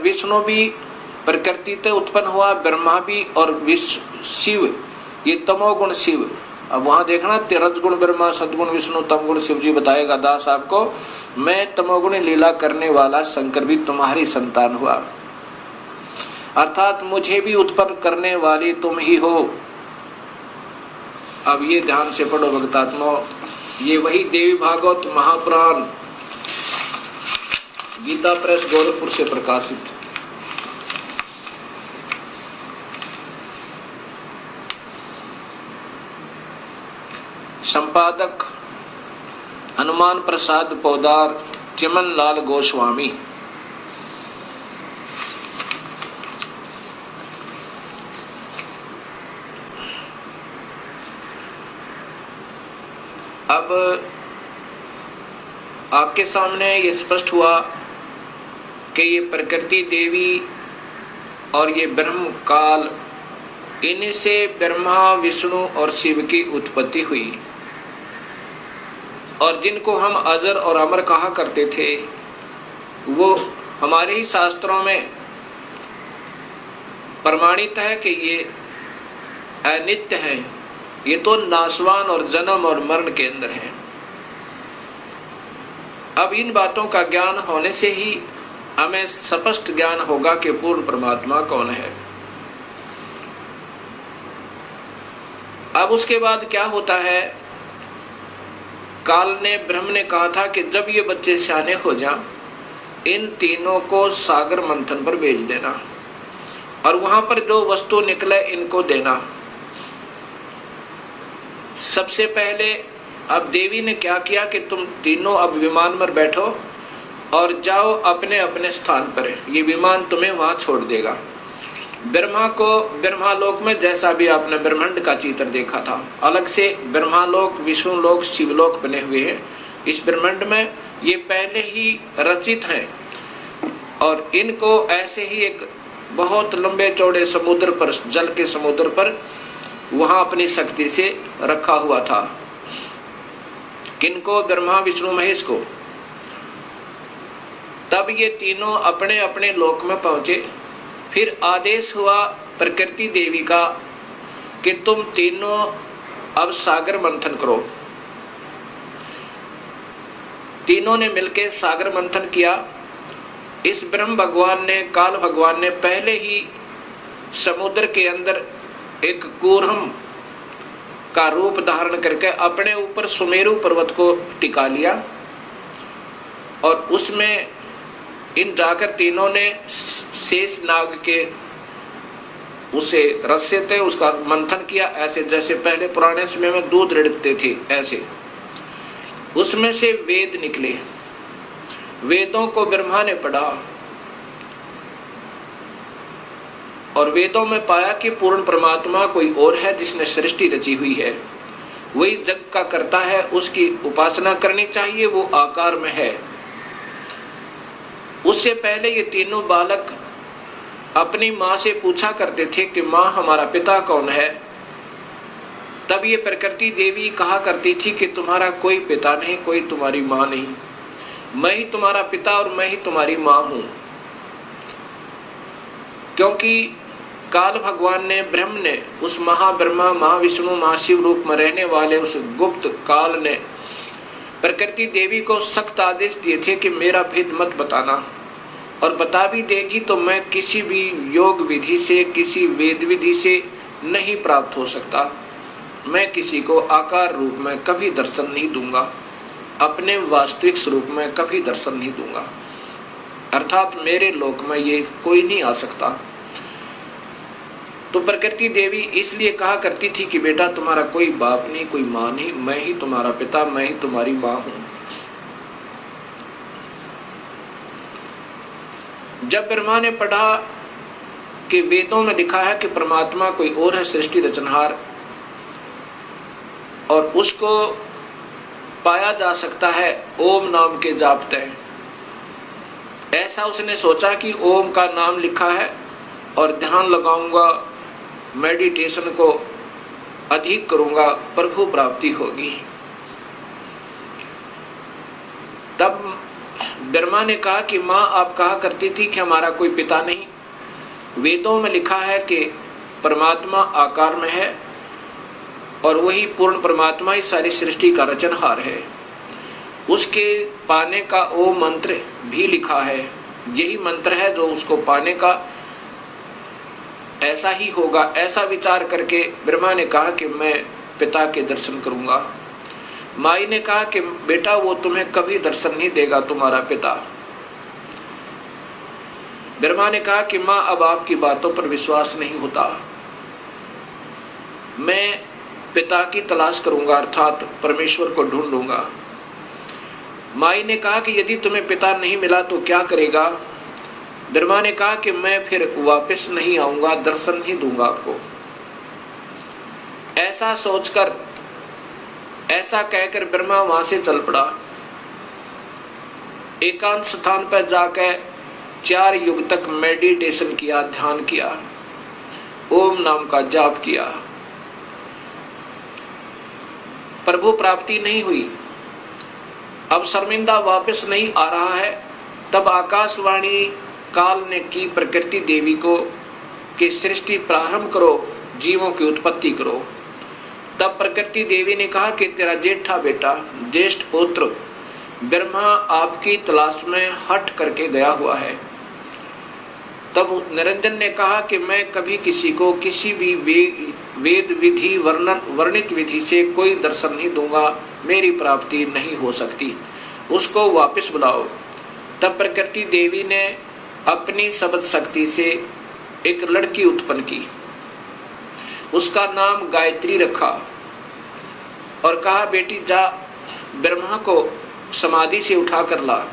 विष्णु भी प्रकृति से उत्पन्न हुआ, ब्रह्मा भी, और शिव ये तमोगुण शिव। अब वहां देखना, रजगुण ब्रह्मा, सदगुण विष्णु, तमगुण शिव जी बताएगा दास आपको। मैं तमोगुण लीला करने वाला शंकर भी तुम्हारी संतान हुआ, अर्थात मुझे भी उत्पन्न करने वाली तुम ही हो। अब ये ध्यान से पढ़ो भक्तात्मा, ये वही देवी भागवत महापुराण गीता प्रेस गोरखपुर से प्रकाशित। संपादक हनुमान प्रसाद पोदार, चिमन लाल गोस्वामी। अब आपके सामने ये स्पष्ट हुआ कि ये प्रकृति देवी और ये ब्रह्म काल, इन्हीं से ब्रह्मा विष्णु और शिव की उत्पत्ति हुई। और जिनको हम अजर और अमर कहा करते थे, वो हमारे ही शास्त्रों में प्रमाणित है कि ये अनित्य है, ये तो नाशवान और जन्म और मरण के अंदर है। अब इन बातों का ज्ञान होने से ही हमें स्पष्ट ज्ञान होगा कि पूर्ण परमात्मा कौन है। अब उसके बाद क्या होता है, काल ने, ब्रह्म ने कहा था कि जब ये बच्चे सियाने हो जाएं, इन तीनों को सागर मंथन पर भेज देना और वहां पर जो वस्तु निकले इनको देना। सबसे पहले अब देवी ने क्या किया कि तुम तीनों अब विमान पर बैठो और जाओ अपने अपने स्थान पर, ये विमान तुम्हें वहां छोड़ देगा। ब्रह्मा को ब्रह्मालोक में, जैसा भी आपने ब्रह्मांड का चित्र देखा था, अलग से ब्रह्मालोक, विष्णुलोक, शिवलोक बने हुए हैं। इस ब्रह्मांड में ये पहले ही रचित हैं और इनको ऐसे ही एक बहुत लंबे चौड़े समुद्र पर, जल के समुद्र पर, वहां अपनी शक्ति से रखा हुआ था। किनको? ब्रह्मा विष्णु महेश को। तब ये तीनों अपने अपने लोक में पहुंचे। फिर आदेश हुआ प्रकृति देवी का कि तुम तीनों अब सागर मंथन करो। तीनों ने मिलकर सागर मंथन किया। इस ब्रह्म भगवान ने, काल भगवान ने पहले ही समुद्र के अंदर एक कूर्म का रूप धारण करके अपने ऊपर सुमेरु पर्वत को टिका लिया और उसमें इन जाकर तीनों ने शेष नाग के उसे रस्से थे उसका मंथन किया, ऐसे जैसे पहले पुराने समय में दूध रिड़कते थे ऐसे। उसमें से वेद निकले। वेदों को ब्रह्मा ने पढ़ा और वेदों में पाया कि पूर्ण परमात्मा कोई और है जिसने सृष्टि रची हुई है, वही जग का करता है, उसकी उपासना करनी चाहिए, वो आकार में है। उससे पहले ये तीनों बालक अपनी माँ से पूछा करते थे कि माँ हमारा पिता कौन है। तब ये प्रकृति देवी कहा करती थी कि तुम्हारा कोई पिता नहीं, कोई तुम्हारी माँ नहीं, मैं ही तुम्हारा पिता और मैं ही तुम्हारी माँ हूं। क्योंकि काल भगवान ने, ब्रह्म ने, उस महाब्रह्मा, महाविष्णु, महाशिव रूप में रहने वाले उस गुप्त काल ने प्रकृति देवी को सख्त आदेश दिए थे कि मेरा भेद मत बताना, और बता भी देगी तो मैं किसी भी योग विधि से, किसी वेद विधि से नहीं प्राप्त हो सकता। मैं किसी को आकार रूप में कभी दर्शन नहीं दूंगा, अपने वास्तविक स्वरूप में कभी दर्शन नहीं दूंगा, अर्थात मेरे लोक में ये कोई नहीं आ सकता। तो प्रकृति देवी इसलिए कहा करती थी कि बेटा तुम्हारा कोई बाप नहीं, कोई माँ नहीं, मैं ही तुम्हारा पिता, मैं ही तुम्हारी माँ हूं। जब ब्रह्मा ने पढ़ा कि वेदों में लिखा है कि परमात्मा कोई और है, सृष्टि रचनहार, और उसको पाया जा सकता है ओम नाम के जापते। ऐसा उसने सोचा कि ओम का नाम लिखा है और ध्यान लगाऊंगा, मेडिटेशन को अधिक करूंगा, प्रभु प्राप्ति होगी। तब ब्रह्मा ने कहा कि माँ, आप कहा करती थी कि हमारा कोई पिता नहीं। वेदों में लिखा है कि परमात्मा आकार में है और वही पूर्ण परमात्मा ही सारी सृष्टि का रचनहार है। उसके पाने का ओ मंत्र भी लिखा है, यही मंत्र है जो उसको पाने का ऐसा ही होगा। ऐसा विचार करके ब्रह्मा ने कहा कि मैं पिता के दर्शन करूंगा। माई ने कहा कि बेटा, वो तुम्हें कभी दर्शन नहीं देगा, तुम्हारा पिता। ब्रह्मा ने कहा कि मां, अब आपकी बातों पर विश्वास नहीं होता, मैं पिता की तलाश करूंगा, अर्थात परमेश्वर को ढूंढूंगा। माई ने कहा कि यदि तुम्हें पिता नहीं मिला तो क्या करेगा? ब्रह्मा ने कहा कि मैं फिर वापस नहीं आऊंगा, दर्शन नहीं दूंगा आपको। ऐसा सोचकर, ऐसा कहकर ब्रह्मा वहां से चल पड़ा। एकांत स्थान पर जाकर 4 युग तक मेडिटेशन किया, ध्यान किया, ओम नाम का जाप किया। प्रभु प्राप्ति नहीं हुई। अब शर्मिंदा वापस नहीं आ रहा है। तब आकाशवाणी काल ने की प्रकृति देवी को कि सृष्टि प्रारंभ करो, जीवों की उत्पत्ति करो। तब प्रकृति देवी ने कहा कि तेरा जेठा बेटा, ज्येष्ठ पुत्र ब्रह्मा आपकी तलाश में हट करके गया हुआ है। तब निरंजन ने कहा कि मैं कभी किसी को किसी भी वेद विधि वर्णित विधि से कोई दर्शन नहीं दूंगा, मेरी प्राप्ति नहीं हो सकती, उसको वापस बुलाओ। तब प्रकृति देवी ने अपनी शब्द शक्ति से एक लड़की उत्पन्न की, उसका नाम गायत्री रखा और कहा, बेटी जा ब्रह्मा को समाधि से उठा कर ला,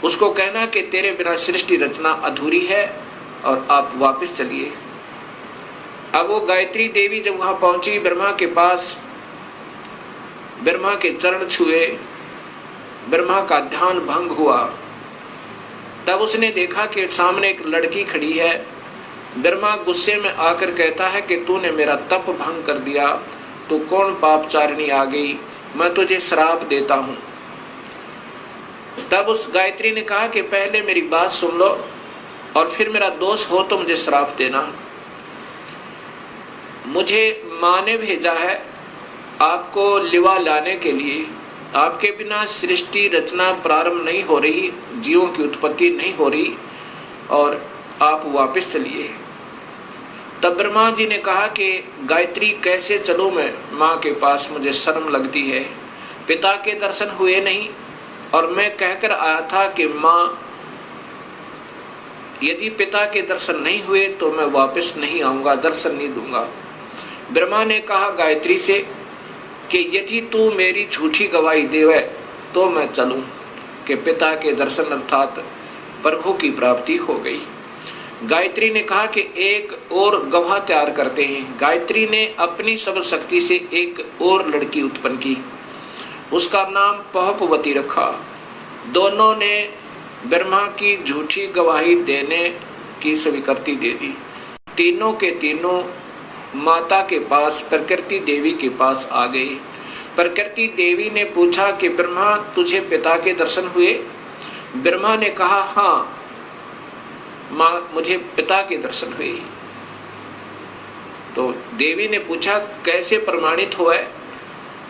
उसको कहना कि तेरे बिना सृष्टि रचना अधूरी है और आप वापस चलिए। अब वो गायत्री देवी जब वहां पहुंची ब्रह्मा के पास, ब्रह्मा के चरण छुए, ब्रह्मा का ध्यान भंग हुआ। तब उसने देखा कि सामने एक लड़की खड़ी है। ब्रह्मा गुस्से में आकर कहता है कि तूने मेरा तप भंग कर दिया, तू कौन पापचारिणी आ गई, मैं तुझे श्राप देता हूं। तब उस गायत्री ने कहा कि पहले मेरी बात सुन लो और फिर मेरा दोष हो तो मुझे श्राप देना। मुझे मां ने भेजा है आपको लिवा लाने के लिए। आपके बिना सृष्टि रचना प्रारंभ नहीं हो रही, जीवों की उत्पत्ति नहीं हो रही और आप वापस चलिए। तब ब्रह्मा जी ने कहा कि गायत्री कैसे चलूं मैं मां के पास, मुझे शर्म लगती है, पिता के दर्शन हुए नहीं और मैं कहकर आया था कि मां यदि पिता के दर्शन नहीं हुए तो मैं वापस नहीं आऊंगा, दर्शन नहीं दूंगा। ब्रह्मा ने कहा गायत्री से कि यदि तू मेरी झूठी गवाही देवे तो मैं चलूं कि पिता के दर्शन अर्थात प्रभु की प्राप्ति हो गई। गायत्री ने कहा कि एक और गवाह तैयार करते हैं। गायत्री ने अपनी सब शक्ति से एक और लड़की उत्पन्न की, उसका नाम पहपवती रखा। दोनों ने ब्रह्मा की झूठी गवाही देने की स्वीकृति दे दी। तीनों के तीनों माता के पास, प्रकृति देवी के पास आ गए। प्रकृति देवी ने पूछा कि ब्रह्मा तुझे पिता के दर्शन हुए? ब्रह्मा ने कहा हाँ मां, मुझे पिता के दर्शन हुए। तो देवी ने पूछा कैसे प्रमाणित हुआ?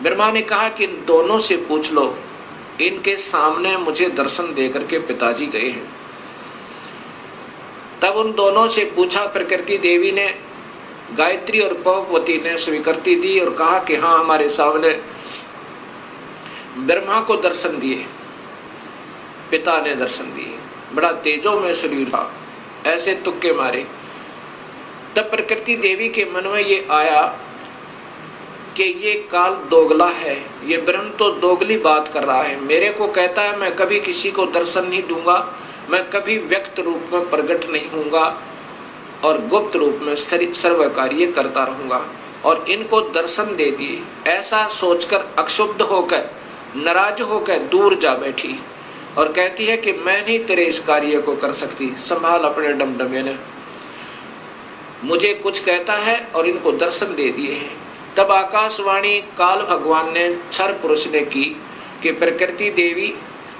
ब्रह्मा ने कहा कि इन दोनों से पूछ लो, इनके सामने मुझे दर्शन देकर के पिताजी गए हैं। तब उन दोनों से पूछा, प्रकृति देवी ने, गायत्री और पहपवती ने स्वीकृति दी और कहा कि हाँ हमारे सामने ब्रह्मा को दर्शन दिए, पिता ने दर्शन दिए, बड़ा तेजो में शरीर था, ऐसे तुक्के मारे। तब प्रकृति देवी के मन में ये आया कि ये काल दोगला है, ये ब्रह्म तो दोगली बात कर रहा है। मेरे को कहता है मैं कभी किसी को दर्शन नहीं दूंगा, मैं कभी व्यक्त रूप में प्रकट नहीं होऊंगा, और गुप्त रूप में सर्व कार्य करता रहूंगा और इनको दर्शन दे दिए। ऐसा सोचकर अक्षुब्ध होकर नाराज होकर दूर जा बैठी और कहती है कि मैं नहीं तेरे इस कार्य को कर सकती, संभाल अपने डमडमे ने। मुझे कुछ कहता है और इनको दर्शन दे दिए हैं। तब आकाशवाणी काल भगवान ने क्षर पुरुष ने की कि प्रकृति देवी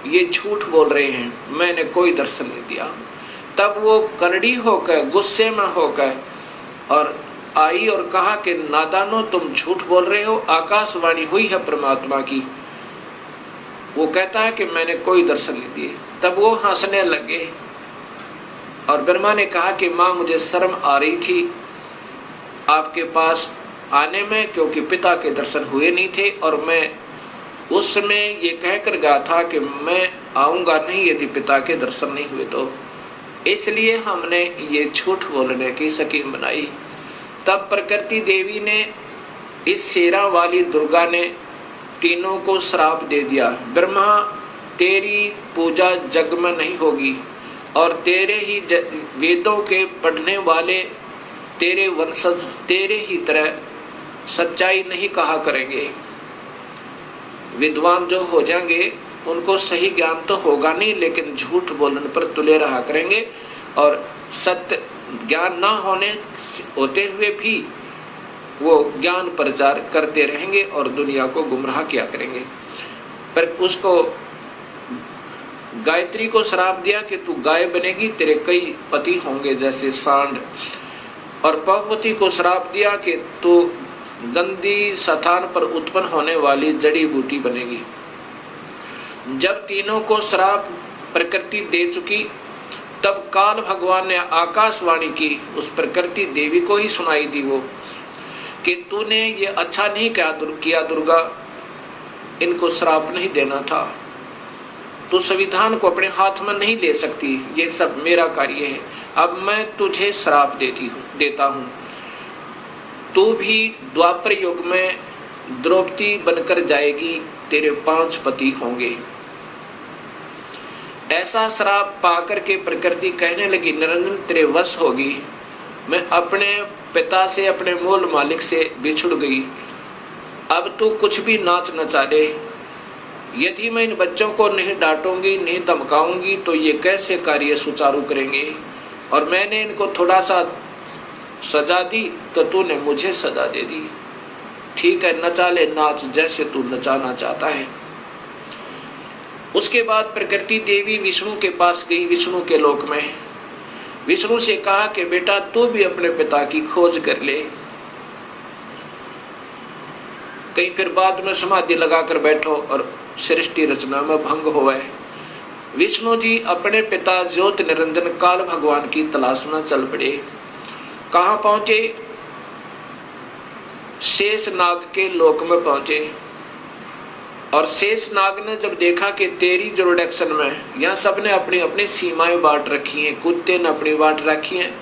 ये झूठ बोल रहे हैं, मैंने कोई दर्शन नहीं दिया। तब वो करड़ी होकर गुस्से में होकर और आई और कहा कि नादानो तुम झूठ बोल रहे हो, आकाशवाणी हुई है परमात्मा की। वो कहता है कि मैंने कोई दर्शन नहीं दिए। तब वो हंसने लगे और ब्रह्मा ने कहा कि माँ मुझे शर्म आ रही थी आपके पास आने में, क्योंकि पिता के दर्शन हुए नहीं थे और मैं उस समय ये कहकर गया था कि मैं आऊंगा नहीं यदि पिता के दर्शन नहीं हुए तो, इसलिए हमने ये झूठ बोलने की स्कीम बनाई। तब प्रकृति देवी ने इस शेरा वाली दुर्गा ने तीनों को श्राप दे दिया, ब्रह्मा तेरी पूजा जग में नहीं होगी और तेरे ही वेदों के पढ़ने वाले तेरे वंशज तेरे ही तरह सच्चाई नहीं कहा करेंगे। विद्वान जो हो जाएंगे उनको सही ज्ञान तो होगा नहीं, लेकिन झूठ बोलने पर तुले रहा करेंगे और सत्य ज्ञान ना होते हुए भी वो ज्ञान प्रचार करते रहेंगे और दुनिया को गुमराह किया करेंगे। पर उसको गायत्री को श्राप दिया कि तू गाय बनेगी, तेरे कई पति होंगे जैसे सांड, और पवपति को श्राप दिया कि तू गंदी स्थान पर उत्पन्न होने वाली जड़ी बूटी बनेगी। जब तीनों को श्राप प्रकृति दे चुकी तब काल भगवान ने आकाशवाणी की उस प्रकृति देवी को ही सुनाई दी वो कि तूने ये अच्छा नहीं किया दुर्गा, इनको श्राप नहीं देना था, तू संविधान को अपने हाथ में नहीं ले सकती, ये सब मेरा कार्य है, अब मैं तुझे श्राप देता हूँ। तू भी द्वापर युग में द्रौपदी बनकर जाएगी, तेरे 5 पति होंगे। ऐसा श्राप पाकर के प्रकृति कहने लगी निरंजन तेरे वश होगी, मैं अपने पिता से अपने मूल मालिक से बिछुड़ गई, अब तू कुछ भी नाच नचा दे, यदि मैं इन बच्चों को नहीं डांटूंगी नहीं धमकाऊंगी तो ये कैसे कार्य सुचारू करेंगे, और मैंने इनको थोड़ा सा सजा दी तो तूने मुझे सजा दे दी, ठीक है नचा ले नाच जैसे तू नचाना चाहता है। उसके बाद प्रकृति देवी विष्णु के पास गई, विष्णु के लोक में विष्णु से कहा कि बेटा तू भी अपने पिता की खोज कर ले, कहीं फिर बाद में समाधि लगाकर बैठो और सृष्टि रचना में भंग होवे। विष्णु जी अपने पिता ज्योत निरंजन काल भगवान की तलाश में चल पड़े। कहां पहुंचे? शेष नाग के लोक में पहुंचे और शेष नाग ने जब देखा कि तेरी जुरिडिक्शन में यहाँ सबने अपनी अपनी सीमाएं बांट रखी हैं, कुत्ते ने अपनी बांट रखी है,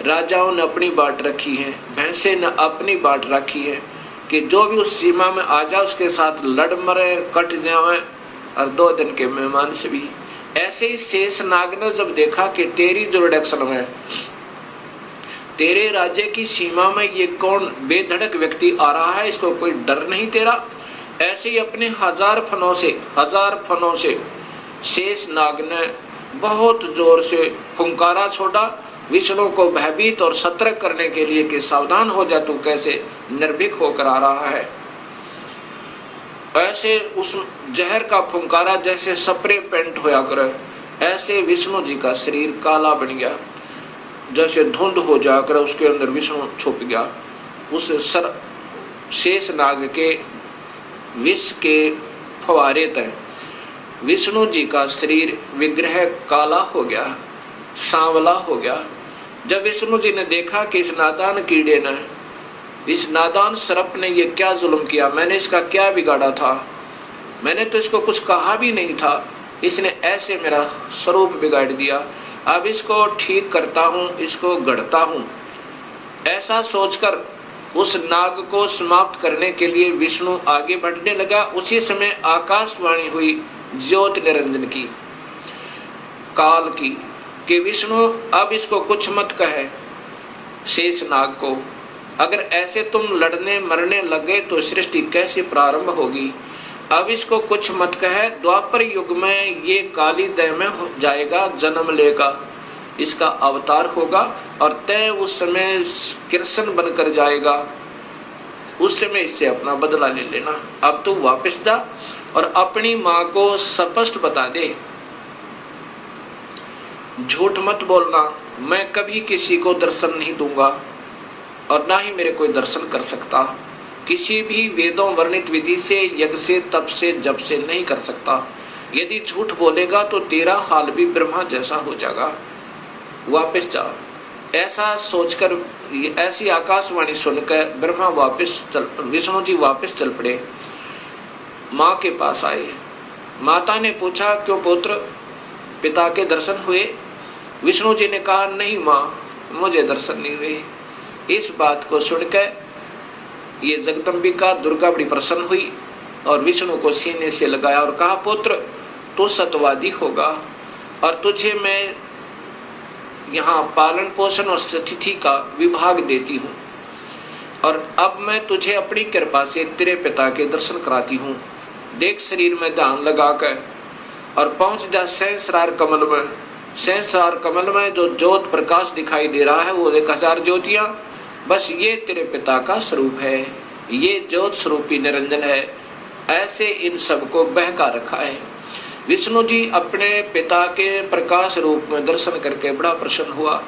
राजाओं ने अपनी बांट रखी है, भैंसे ने अपनी बांट रखी है कि जो भी उस सीमा में आ जाए उसके साथ लड़ मरे कट जाए और 2 दिन के मेहमान से भी। ऐसे ही शेष नाग ने जब देखा कि तेरी जुरिडिक्शन में तेरे राज्य की सीमा में ये कौन बेधड़क व्यक्ति आ रहा है, इसको कोई डर नहीं तेरा, ऐसे ही अपने 1000 फनों से शेष नाग ने बहुत जोर से फुंकारा छोड़ा विष्णु को भयभीत और सतर्क करने के लिए कि सावधान हो जा, तू कैसे निर्भीक होकर आ रहा है। ऐसे उस जहर का फुंकारा जैसे स्प्रे पेंट होया करे, ऐसे विष्णु जी का शरीर काला बन गया, जैसे धुंध हो जाकर उसके अंदर विष्णु छुप गया। उस शेष नाग के विष के फवारे तय विष्णु जी का शरीर विग्रह काला हो गया, सांवला हो गया। जब विष्णु जी ने देखा कि इस नादान कीड़े ने, इस नादान सर्प ने ये क्या जुल्म किया, मैंने इसका क्या बिगाड़ा था, मैंने तो इसको कुछ कहा भी नहीं था, इसने ऐसे मेरा स्वरूप बिगाड़ दिया, अब इसको ठीक करता हूँ, इसको गढ़ता हूँ। ऐसा सोचकर उस नाग को समाप्त करने के लिए विष्णु आगे बढ़ने लगा। उसी समय आकाशवाणी हुई ज्योत निरंजन की, काल की, कि विष्णु अब इसको कुछ मत कहे, शेषनाग को। अगर ऐसे तुम लड़ने मरने लगे तो सृष्टि कैसे प्रारंभ होगी। अब इसको कुछ मत कहे, द्वापर युग में ये काली देह में हो जाएगा, जन्म लेगा, इसका अवतार होगा और तय उस समय कृष्ण बनकर जाएगा, उस समय इससे अपना बदला ले लेना। अब तू वापस जा और अपनी माँ को स्पष्ट बता दे, झूठ मत बोलना, मैं कभी किसी को दर्शन नहीं दूंगा और ना ही मेरे कोई दर्शन कर सकता, किसी भी वेदों वर्णित विधि से, यज्ञ से, तप से, जप से नहीं कर सकता। यदि झूठ बोलेगा तो तेरा हाल भी ब्रह्मा जैसा हो जाएगा, वापस जा। ऐसा सोचकर, ऐसी आकाशवाणी सुनकर ब्रह्मा विष्णु जी वापस चल पड़े, माँ के पास आए। माता ने पूछा, क्यों पुत्र, पिता के दर्शन हुए? विष्णु जी ने कहा, नहीं माँ, मुझे दर्शन नहीं हुए। इस बात को सुनकर ये जगदम्बिका दुर्गा बड़ी प्रसन्न हुई और विष्णु को सीने से लगाया और कहा, पुत्र तू सत्यवादी होगा और तुझे मैं यहाँ पालन पोषण और स्थिति का विभाग देती हूँ और अब मैं तुझे अपनी कृपा से तेरे पिता के दर्शन कराती हूँ। देख शरीर में ध्यान लगाकर और पहुंच जा सहस्रार कमल में। सहस्रार कमल में जो ज्योत प्रकाश दिखाई दे रहा है वो 1000 ज्योतियां, बस ये तेरे पिता का स्वरूप है, ये ज्योत स्वरूपी निरंजन है। ऐसे इन सबको बहका रखा है। विष्णु जी अपने पिता के प्रकाश रूप में दर्शन करके बड़ा प्रसन्न हुआ।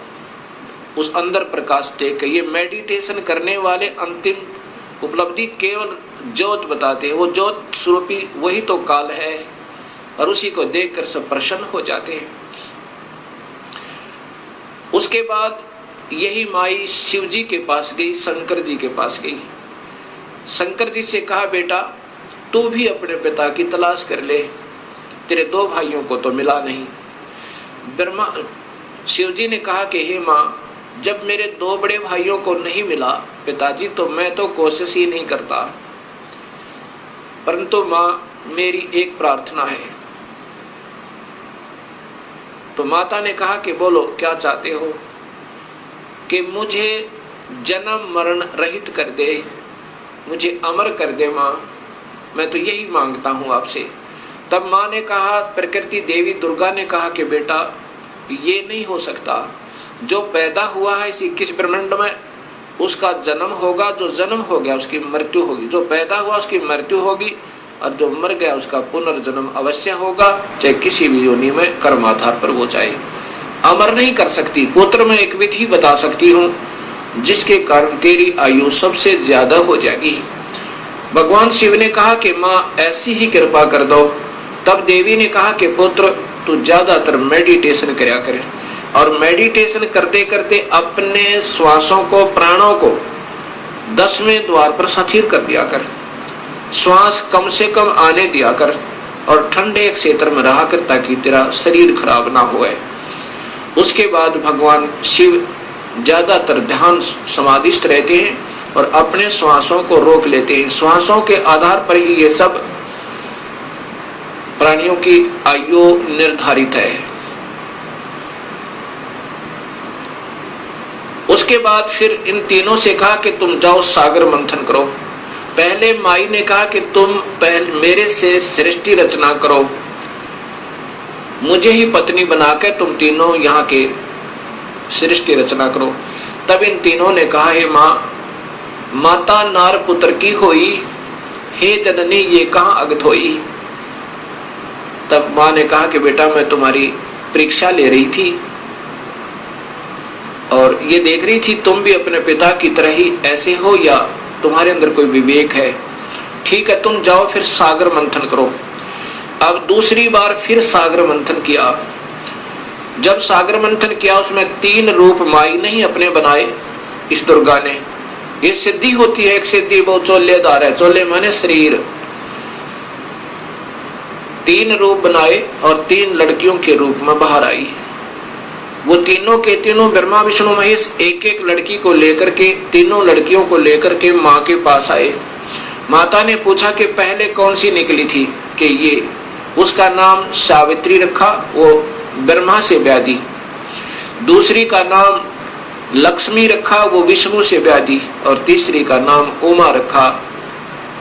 उस अंदर प्रकाश देख के, ये मेडिटेशन करने वाले अंतिम उपलब्धि केवल ज्योत बताते हैं, वो ज्योत स्वरूपी वही तो काल है और उसी को देखकर सब प्रसन्न हो जाते हैं। उसके बाद यही माई शिव जी के पास गई, शंकर जी के पास गई। शंकर जी से कहा, बेटा तू भी अपने पिता की तलाश कर ले, तेरे 2 भाइयों को तो मिला नहीं। ब्रह्मा शिव जी ने कहा कि हे माँ, जब मेरे 2 बड़े भाइयों को नहीं मिला पिताजी, तो मैं तो कोशिश ही नहीं करता, परंतु माँ मेरी एक प्रार्थना है। तो माता ने कहा कि बोलो क्या चाहते हो? कि मुझे जन्म मरण रहित कर दे, मुझे अमर कर दे माँ, मैं तो यही मांगता हूँ आपसे। तब माँ ने कहा, प्रकृति देवी दुर्गा ने कहा कि बेटा ये नहीं हो सकता, जो पैदा हुआ है इस 21 ब्रह्मांड में उसका जन्म होगा, जो जन्म हो गया उसकी मृत्यु होगी, जो पैदा हुआ उसकी मृत्यु होगी और जो मर गया उसका पुनर्जन्म अवश्य होगा, चाहे किसी भी योनि में कर्म आधार पर वो चाहे। अमर नहीं कर सकती। पुत्र में एक विधि बता सकती हूँ जिसके कारण तेरी आयु सबसे ज्यादा हो जाएगी। भगवान शिव ने कहा कि माँ ऐसी ही कृपा कर दो। तब देवी ने कहा कि पुत्र तू ज्यादातर मेडिटेशन करया करे और मेडिटेशन करते करते अपने श्वासों को, प्राणों को 10वें द्वार पर स्थिर कर दिया कर, श्वास कम से कम आने दिया कर और ठंडे क्षेत्र में रहा कर ताकि तेरा शरीर खराब ना होए। उसके बाद भगवान शिव ज्यादातर ध्यान समाधिस्थ रहते हैं और अपने श्वासों को रोक लेते हैं। श्वासों के आधार पर ही ये सब प्राणियों की आयु निर्धारित है। उसके बाद फिर इन तीनों से कहा कि तुम जाओ सागर मंथन करो। पहले माई ने कहा कि तुम पहले मेरे से सृष्टि रचना करो, मुझे ही पत्नी बनाकर तुम तीनों यहाँ के सृष्टि रचना करो। तब इन तीनों ने कहा, हे माँ, माता नार पुत्र की होई, हे जननी ये कहाँ अगत होई। तब माँ ने कहा कि बेटा मैं तुम्हारी परीक्षा ले रही थी और ये देख रही थी तुम भी अपने पिता की तरह ही ऐसे हो या तुम्हारे अंदर कोई विवेक है। ठीक है, तुम जाओ फिर सागर मंथन करो। अब दूसरी बार फिर सागर मंथन किया। जब सागर मंथन किया उसमें 3 रूप माई नहीं अपने बनाए इस दुर्गा ने। ये सिद्धि होती है, एक सिद्धि वो चोलेदार है, चोले माने शरीर। 3 रूप बनाए और 3 लड़कियों के रूप में बाहर आई। वो तीनों के तीनों ब्रह्मा विष्णु महेश एक एक लड़की को लेकर के, तीनों लड़कियों को लेकर के माँ के पास आए। माता ने पूछा कि पहले कौन सी निकली थी, कि ये, उसका नाम सावित्री रखा, वो ब्रह्मा से ब्याह दी। दूसरी का नाम लक्ष्मी रखा वो विष्णु से ब्याह दी, और तीसरी का नाम उमा रखा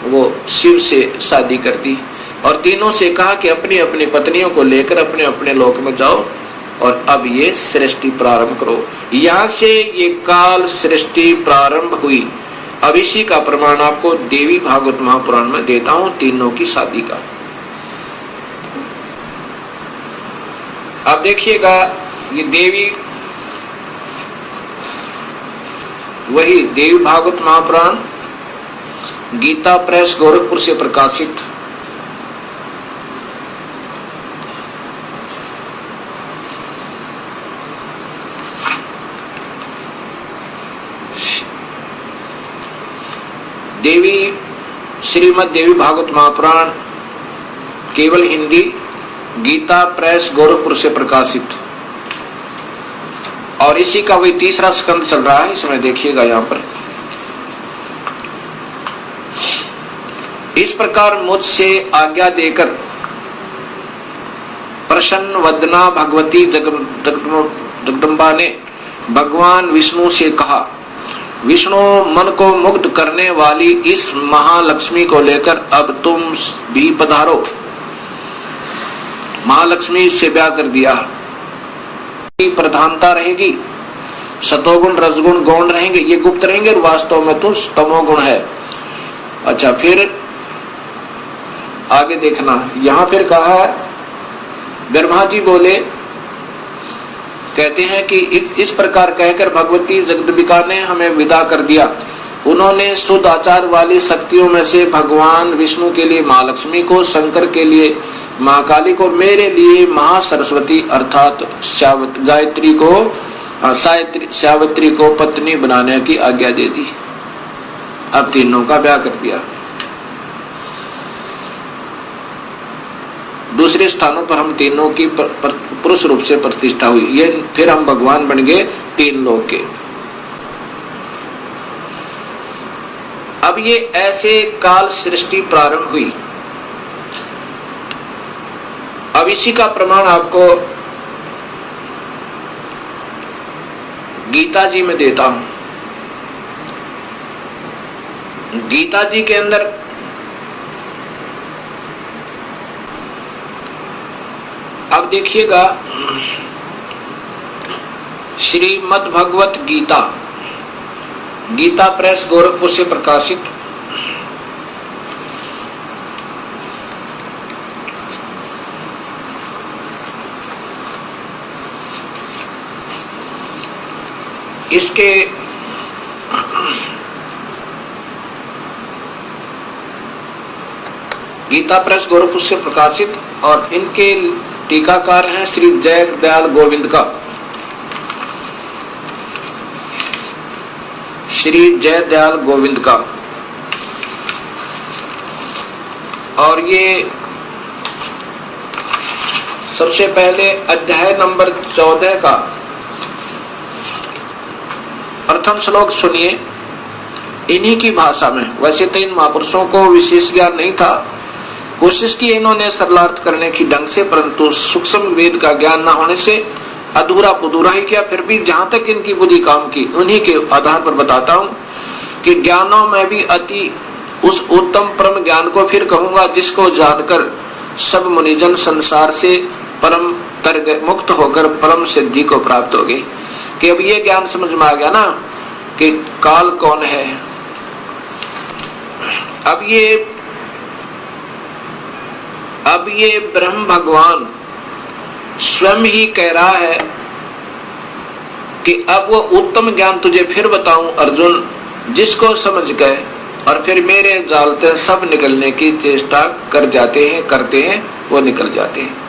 वो शिव से शादी कर दी। और तीनों से कहा कि अपनी अपनी पत्नियों को लेकर अपने अपने लोक में जाओ और अब ये सृष्टि प्रारंभ करो। यहां से ये काल सृष्टि प्रारंभ हुई। अब इसी का प्रमाण आपको देवी भागवत महापुराण में देता हूं, तीनों की शादी का। अब देखिएगा, ये देवी वही देवी भागवत महापुराण गीता प्रेस गोरखपुर से प्रकाशित। देवी श्रीमद देवी भागवत महापुराण केवल हिंदी, गीता प्रेस गोरखपुर से प्रकाशित। और इसी का वही तीसरा स्कंद चल रहा है, इसमें देखिएगा यहां पर। इस प्रकार मुझसे आज्ञा देकर प्रसन्न वदना भगवती जगदम्बा ने भगवान विष्णु से कहा, विष्णु मन को मुग्ध करने वाली इस महालक्ष्मी को लेकर अब तुम भी पधारो। महालक्ष्मी से ब्याह कर दिया। प्रधानता रहेगी, सतोगुण रजगुण गौण रहेंगे, ये गुप्त रहेंगे, और वास्तव में तो तमोगुण है। अच्छा, फिर आगे देखना, यहां फिर कहा ब्रह्मा जी बोले, कहते हैं कि इस प्रकार कहकर भगवती जगदम्बिका ने हमें विदा कर दिया। उन्होंने शुद्ध आचार वाली शक्तियों में से भगवान विष्णु के लिए महालक्ष्मी को, शंकर के लिए महाकाली को, मेरे लिए महासरस्वती अर्थात सावित्री को पत्नी बनाने की आज्ञा दे दी। अब तीनों का ब्याह कर दिया। दूसरे स्थानों पर हम तीनों की पुरुष रूप से प्रतिष्ठा हुई। ये फिर हम भगवान बन गए तीन लोग के। अब ये ऐसे काल सृष्टि प्रारंभ हुई। अब इसी का प्रमाण आपको गीता जी में देता हूं। गीता जी के अंदर अब देखिएगा, श्रीमद् भगवत गीता, गीता प्रेस गोरखपुर से प्रकाशित। इसके गीता प्रेस गोरखपुर से प्रकाशित, और इनके टीकाकार हैं श्री जय दयाल गोविंद का, श्री जय दयाल गोविंद का। और ये सबसे पहले अध्याय नंबर 14 का प्रथम श्लोक सुनिए, इन्हीं की भाषा में। वैसे तो इन महापुरुषों को विशेष ज्ञान नहीं था, कोशिश की इन्होंने सरलार्थ करने की ढंग से, परंतु सूक्ष्म वेद का ज्ञान न होने से अधूरा पुधूरा ही किया। फिर भी जहां तक इनकी बुद्धि काम की, उन्हीं के आधार पर बताता हूं कि ज्ञानों में भी अति उस उत्तम परम ज्ञान को फिर कहूंगा, जिसको जानकर सब मुनिजन संसार से परम तर मुक्त होकर परम सिद्धि को प्राप्त हो गए। कि अब ये ज्ञान समझ में आ गया ना कि काल कौन है। अब ये ब्रह्म भगवान स्वयं ही कह रहा है कि अब वो उत्तम ज्ञान तुझे फिर बताऊं अर्जुन, जिसको समझ गए और फिर मेरे जाल से सब निकलने की चेष्टा कर जाते हैं, करते हैं, वो निकल जाते हैं।